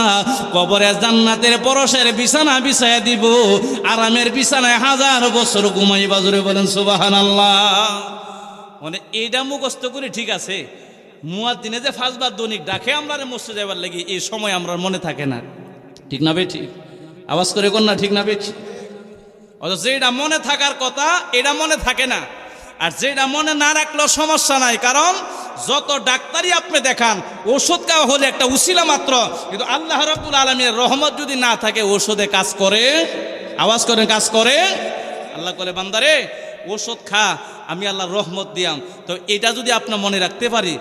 কবরে জান্নাতের পরশের বিছানা বিছায়া দিব, আরামের বিছানায় 1000 বছর ঘুমাইবা। জোরে বলেন সুবহানাল্লাহ। মানে এইটা মুখস্থ করে ঠিক আছে, মুয়াজ্জিনে যে 5 বার দৈনিক ডাকে আমরা মসজিদে যাবার লাগি, এই সময় আমরা মনে থাকে না, ঠিক না বে ঠিক? আওয়াজ করে কোন না ঠিক না বে ঠিক? অথচ যেটা মনে থাকার কথা এটা মনে থাকে না, আর যেটা মনে না রাখলেও সমস্যা নাই, কারণ যত ডাক্তারই আপনি দেখান ওষুধ খাওয়া হলে একটা উসিলা মাত্র, কিন্তু আল্লাহ রাব্বুল আলামিনের রহমত যদি না থাকে ওষুধে কাজ করে। আওয়াজ করেন কাজ করে। আল্লাহ বলে বান্দারে ওষুধ খা, আমি আল্লাহর রহমত দিয়াম। তো এটা যদি আপনি মনে রাখতে পারি,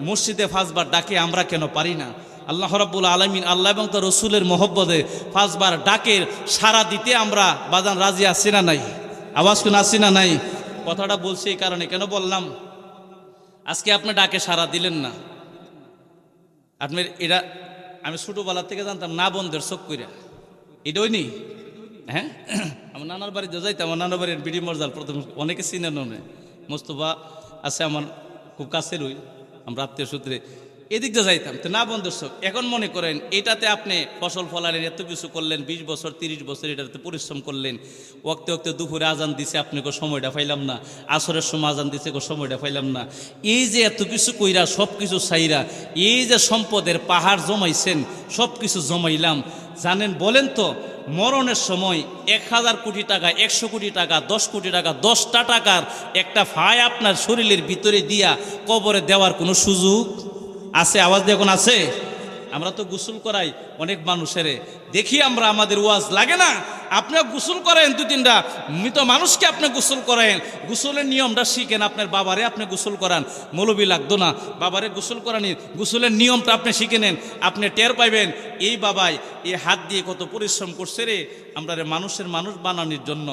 মসজিদে 5 বার ডাকে আমরা কেন পারি না? আল্লাহ রাব্বুল আলামিন আল্লাহ এবং তার রসুলের মহব্বতে 5 বার ডাকের সারা দিতে আমরা বাজান রাজি আছি না নাই? আওয়াজ কোন আছি না নাই? কথাটা বলছি এই কারণে, কেন বললাম, আজকে আপনি ডাকে সারা দিলেন না। আপনি এটা আমি ছোটোবেলা থেকে জানতাম না বন্ধের চোখ কইরা, এটাই নি। হ্যাঁ, আমার নানার বাড়িতে যাইতাম, আমার নানার বাড়ির বিডি মর্জাল প্রথম অনেকে চিনে নে, মোস্তফা আছে আমার খুব কাছের, ওই আমরা আত্মীয় সূত্রে এদিক দিয়ে যাইতাম, তো না বন্ধুর চোখ। এখন মনে করেন এটাতে আপনি ফসল ফলালেন, এত কিছু করলেন, 20 বছর 30 বছর এটাতে পরিশ্রম করলেন, ওক্তে ওক্তে দুপুরে আজান দিছে আপনি সময়টা পাইলাম না, আসরের সময় আজান দিছে সময়টা পাইলাম না, এই যে এত কিছু কইরা সব কিছু চাইরা এই যে সম্পদের পাহাড় জমাইছেন, সব কিছু জমাইলাম, জানেন বলেন তো মরণের সময় 1000 কোটি টাকা, 100 কোটি টাকা, 10 কোটি টাকা, 10টা টাকার একটা ফায় আপনার শরীরের ভিতরে দিয়া কবরে দেওয়ার কোনো সুযোগ আছে? আওয়াজ দেখুন আছে? আমরা তো গোসল করাই অনেক মানুষের, দেখি আমরা, আমাদের ওয়াজ লাগে না? আপনি গোসল করেন 2-3টা মৃত মানুষকে আপনি গোসল করেন, গোসলের নিয়মটা শিখেন, আপনার বাবারে আপনি গোসল করান, মৌলবি লাগতো না, বাবারে গোসল করানি, গোসলের নিয়মটা আপনি শিখে নেন, আপনি টের পাইবেন এই বাবাই এই হাত দিয়ে কত পরিশ্রম করছে রে আমরা রে মানুষের মানুষ বানানোর জন্য,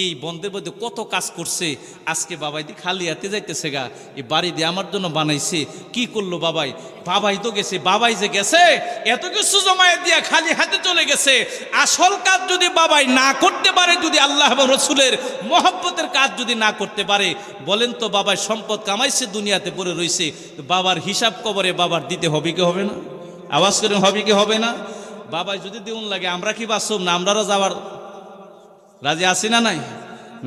এই বন্ধের মধ্যে কত কাজ করছে, আজকে বাবাই দিয়ে খালি হাতে যাইতেছে গা, এই বাড়ি দিয়ে আমার জন্য বানাইছে, কি করলো বাবাই? বাবাই তো গেছে, বাবাই যে গেছে এত কিছু জমায়েত দিয়া খালি হাতে চলে গেছে, আসল কাজ যদি বাবাই না করতে পারে, যদি আল্লাহ এবং রসুলের মহব্বতের কাজ যদি না করতে পারে, বলেন তো বাবাই সম্পদ কামাইছে দুনিয়াতে পড়ে রয়েছে, বাবার হিসাব কবরে বাবার দিতে হবে কি হবে না? আওয়াজ করেন হবে কি হবে না? বাবাই যদি দেউন লাগে আমরা কি বাঁচব না? আমরাও যাওয়ার রাজি আছি না নাই?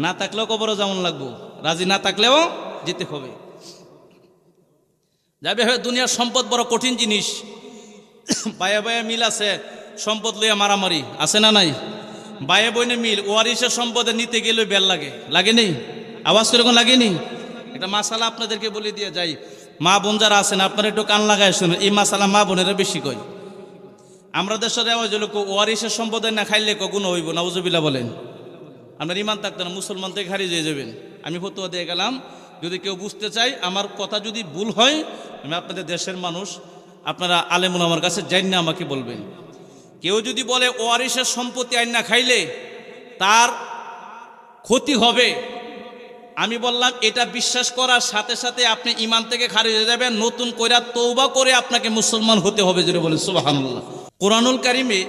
না থাকলেও কবরও যেমন লাগবো, রাজি না থাকলেও যেতে হবে। যাবে হয় দুনিয়ার সম্পদ বড় কঠিন জিনিস, বায়া বায়া মিল আছে, সম্পদ লইয়া মারামারি আছে না নাই? বায়ে বইনে মিল, ওয়ারিসের সম্পদে নিতে গেলে বেল লাগে, লাগে নেই? আওয়াজ করে কোন লাগেনি? এটা মাসালা আপনাদেরকে বলে দিয়ে যাই, মা বোন যারা আছেন আপনারা একটু কান লাগায় শুনুন, এই মাসালা মা বোনেরা বেশি কয়। আমরা দেশের রেওয়াজ হলো ওয়ারিসের সম্পদে না খাইলে গুণ হইব, নাউজুবিল্লাহ বলেন। আপনার ইমান থাকতে না, মুসলমান থেকে হারিয়ে যেয়ে যাবেন। আমি ফতোয়া দিয়ে গেলাম, যদি কেউ বুঝতে চাই, আমার কথা যদি ভুল হয়, আমি আপনাদের দেশের মানুষ, আপনারা আলেমুল আমার কাছে যাই না, আমাকে বলবেন। কেউ যদি বলে ওয়ারিসের সম্পত্তি আইন না খাইলে তার ক্ষতি হবে, আমি বললাম এটা বিশ্বাস করার সাথে সাথে আপনি ইমান থেকে খারিজ হয়ে যাবেন, নতুন কইরা তওবা করে আপনাকে মুসলমান হতে হবে, যদি বলেন সুবহানাল্লাহ। কোরআনুল কারিমে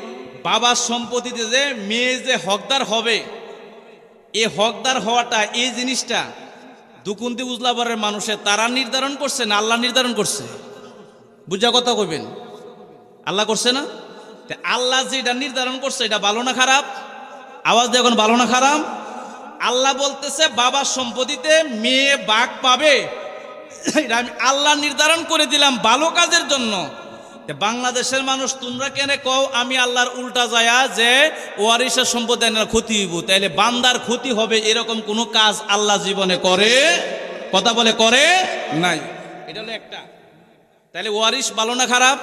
বাবার সম্পত্তিতে যে মেয়ে যে হকদার হবে, এই হকদার হওয়াটা, এই জিনিসটা দুকুন্দি উজলাবারের মানুষের তারা নির্ধারণ করছে না আল্লাহ নির্ধারণ করছে? বুঝা কথা কইবেন, আল্লাহ করছে না? আল্লাহ যেটা নির্ধারণ করছে এটা ভালো না খারাপ? আওয়াজ দেখুন, ভালো না খারাপ? আল্লাহ বলতেছে বাবার সম্পত্তিতে মেয়ে ভাগ পাবে, এটা আমি আল্লাহ নির্ধারণ করে দিলাম ভালো কাজের জন্য। বাংলাদেশের মানুষ তোমরা কেন কও আমি আল্লাহর উল্টা যায়া যে ওয়ারিসের সম্পত্তি ক্ষতি হইব, তাইলে বান্দার ক্ষতি হবে এরকম কোনো কাজ আল্লাহ জীবনে করে? কথা বলে করে নাই। এটা হলো একটা। তাইলে ওয়ারিস ভালো না খারাপ?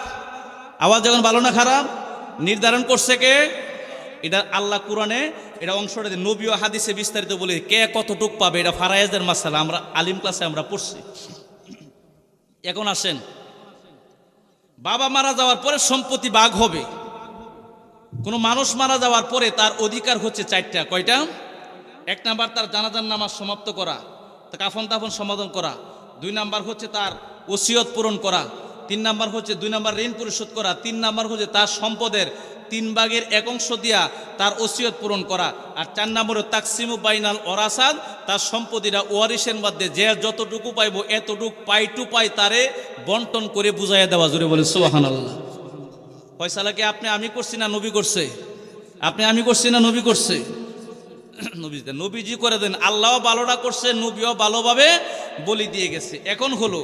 আওয়াজ যখন ভালো না খারাপ নির্ধারণ করছে কে? এটা আল্লাহ কোরআনে এটা অংশটা নবী ও হাদিসে বিস্তারিত বলে কে কতটুক পাবে, এটা ফারায়েজের মাসালা আমরা আলিম ক্লাসে আমরা পড়ছি। এখন আসেন, বাবা মারা যাওয়ার পরে সম্পত্তি ভাগ হবে। কোনো মানুষ মারা যাওয়ার পরে তার অধিকার হচ্ছে 4টা। কয়টা? 1 নাম্বার তার জানাজার নামাজ সমাপ্ত করা, তা কাফন দাফন সমাধান করা। 2 নাম্বার হচ্ছে তার ওসিয়ত পূরণ করা। 3 নাম্বার হচ্ছে 2 নাম্বার ঋণ পরিশোধ করা। 3 নাম্বার হচ্ছে তার সম্পদের 3 ভাগের 1 অংশ দিয়া তার ওসিয়ত পূরণ করা। আর 4 নম্বরে তাকসিমু বাইনাল ওরাসাদ, তার সম্পত্তিটা ওয়ারিসের মধ্যে যে যতটুকু পাইব এতটুকু পাই টু পাই তারে বন্টন করে বুঝাইয়া দেওয়া। জোরে বলে সুবহানাল্লাহ। ফয়সালা কি আপনি আমি করছি না নবী করছে? আপনি আমি করছি না নবী করছে? নবীজি করে দেন। আল্লাহও ভালোটা করছে, নবীও ভালোভাবে বলি দিয়ে গেছে। এখন হলো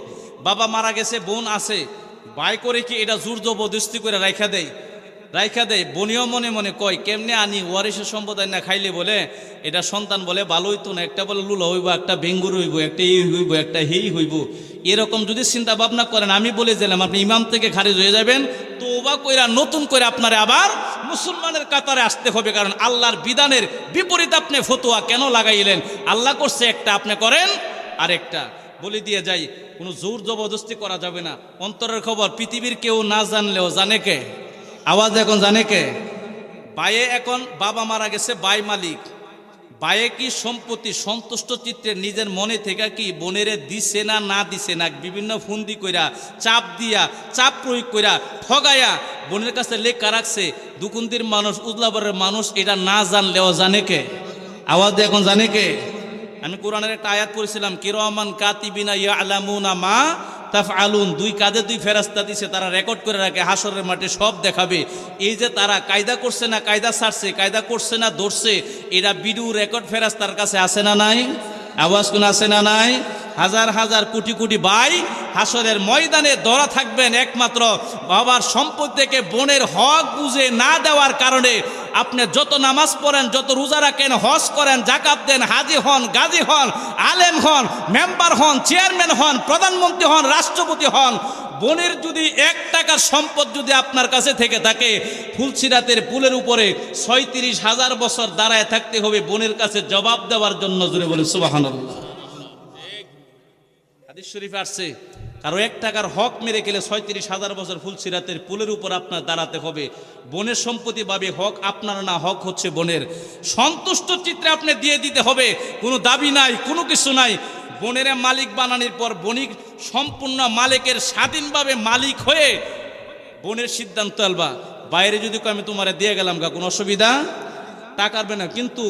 বাবা মারা গেছে, বোন আছে, ভাই করে কি এটা জোর জবরদস্তি করে রাইখা দেয়? বোনিও মনে মনে কয় কেমনে আনি, ওয়ারিসের সম্প্রদায় না খাইলে বলে এটা সন্তান বলে ভালো হইতো না, একটা বলে লুলা হইব, একটা বেঙ্গুর হইব, একটা ই হইব, একটা হেই হইব। এরকম যদি চিন্তা ভাবনা করেন, আমি বলে দিলাম আপনি ইমাম থেকে খারিজ হয়ে যাবেন। তওবা কইরা নতুন করে আপনারে আবার মুসলমানের কাতারে আসতে হবে। কারণ আল্লাহর বিধানের বিপরীত আপনি ফতোয়া কেন লাগাইলেন? আল্লাহ করছে একটা, আপনি করেন আরেকটা। বলে দিয়ে যাই, কোনো জোর জবরদস্তি করা যাবে না। অন্তরের খবর পৃথিবীর কেউ না জানলেও জানে কে? আওয়াজ এখন জানে কে? বায়ে এখন বাবা মারা গেছে, বাই মালিক। বায়ে কি সম্পত্তি সন্তুষ্ট চিত্রে নিজের মনে থেকে কি বোনেরে দিছে না না দিছে না, বিভিন্ন ফন্দি কইরা চাপ দিয়া চাপ প্রয়োগ কইরা ঠগাইয়া বোনের কাছে লেখা রাখছে। দুকুন্দির মানুষ, উজলাবরের মানুষ এটা না জানলেও জানে কে? আওয়াজ এখন জানে কে? আমি কোরআনের একটা আয়াত পড়েছিলাম, কিরামান কাতিবিনা ইয়ালামুনা মা তাফআলুন। 2 কাঁধে 2 ফেরেশতা দিছে, তারা রেকর্ড করে রাখে, হাসরের মাঠে সব দেখাবে। এই যে তারা কায়দা করছে না কায়দা ছাড়ছে, কায়দা করছে না ধরছে, এরা ভিডিও রেকর্ড ফেরেশতার কাছে আছে না নাই? আওয়াজ কোন আছে না নাই? হাজার হাজার কোটি কোটি ভাই হাসরের ময়দানে ধরা থাকবেন একমাত্র বাবার সম্পদ থেকে বোনের হক বুঝে না দেওয়ার কারণে। আপনি যত নামাজ পড়েন, যত রোজা রাখেন, হজ করেন, জাকাত দেন, হাজি হন, গাজী হন, আলেম হন, মেম্বার হন, চেয়ারম্যান হন, প্রধানমন্ত্রী হন, রাষ্ট্রপতি হন, বোনের যদি 1 টাকার সম্পদ যদি আপনার কাছে থেকে থাকে, ফুলসিরাতের পুলের উপরে 36,000 বছর দাঁড়ায় থাকতে হবে বোনের কাছে জবাব দেওয়ার জন্য। জোরে বলে সুবহানাল্লাহ। হাদিস শরীফে আসছে, কারো 1 টাকার হক মেরে গেলে 36,000 বছর ফুলসিরাতের পুলের উপর আপনার দাঁড়াতে হবে। বোনের সম্পত্তি ভাবে হক আপনার না, হক হচ্ছে বোনের। সন্তুষ্ট চিত্রে আপনি দিয়ে দিতে হবে, কোনো দাবি নাই, কোনো কিছু নাই। বোনের মালিক বানানোর পর বণিক সম্পূর্ণ মালিকের স্বাধীনভাবে মালিক হয়ে বোনের সিদ্ধান্ত আলবা। বাইরে যদি আমি তোমারে দিয়ে গেলাম গা, কোনো অসুবিধা টাকারবে না, কিন্তু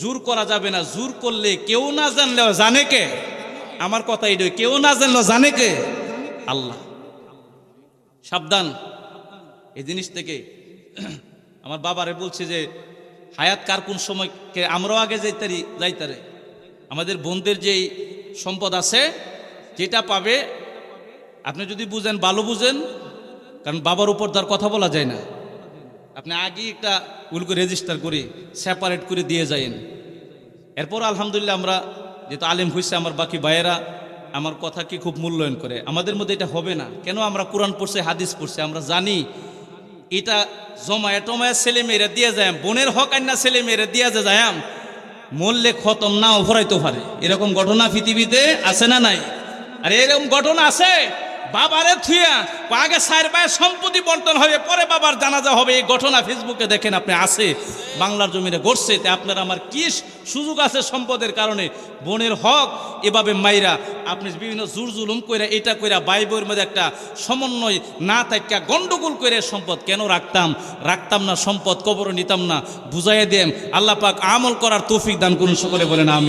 জোর করা যাবে না। জোর করলে কেউ না জানলেও জানে কে? আমার কথা এটাই, কেউ না জানলেও জানে কে? আল্লাহ। সাবধান এই জিনিস থেকে। আমার বাবারে বলছে যে হায়াত কার কোন সময় কে, আমরাও আগে যাইতারে। আমাদের বোনদের যেই সম্পদ আছে যেটা পাবে, আপনি যদি বুঝেন ভালো বুঝেন, কারণ বাবার উপর তার কথা বলা যায় না। আপনি আগে একটা উলকে রেজিস্টার করে সেপারেট করে দিয়ে যায়েন। এরপর আলহামদুলিল্লাহ আমরা যেহেতু আলেম হয়েছে, আমার বাকি ভাইয়েরা আমার কথা কি খুব মূল্যায়ন করে। আমাদের মধ্যে এটা হবে না কেন? আমরা কোরআন পড়ছে, হাদিস পড়ছে, আমরা জানি এটা জমায়ে টমায়ে ছেলে মেয়েরা দিয়ে যায়, বোনের হক আন্না ছেলে মেয়েরা দিয়ে যায়, মরলে খতম নাও ভরাইতে পারে। এরকম ঘটনা পৃথিবীতে আছে না নাই? আর এরকম ঘটনা আছে, বাবারে থুইয়া আগে 4 ভাইয়ের সম্পত্তি বন্টন হবে, পরে বাবার জানাজা হবে। এই ঘটনা ফেসবুকে দেখেন আপনি, আছে, বাংলার জমিনে ঘটছে। তে আপনার আমার কি সুযোগ আছে সম্পদের কারণে? বোনের হক এভাবে মাইরা আপনি বিভিন্ন জোর জুলুম কইরা এটা কইরা ভাই বোনের মধ্যে একটা সমন্বয় না থাকা গন্ডগোল করে সম্পদ কেন রাখতাম না, সম্পদ কবর নিতাম না, বুঝাইয়া দেন। আল্লাহ পাক আমল করার তৌফিক দান করুন, সকলে বলেন আমিন।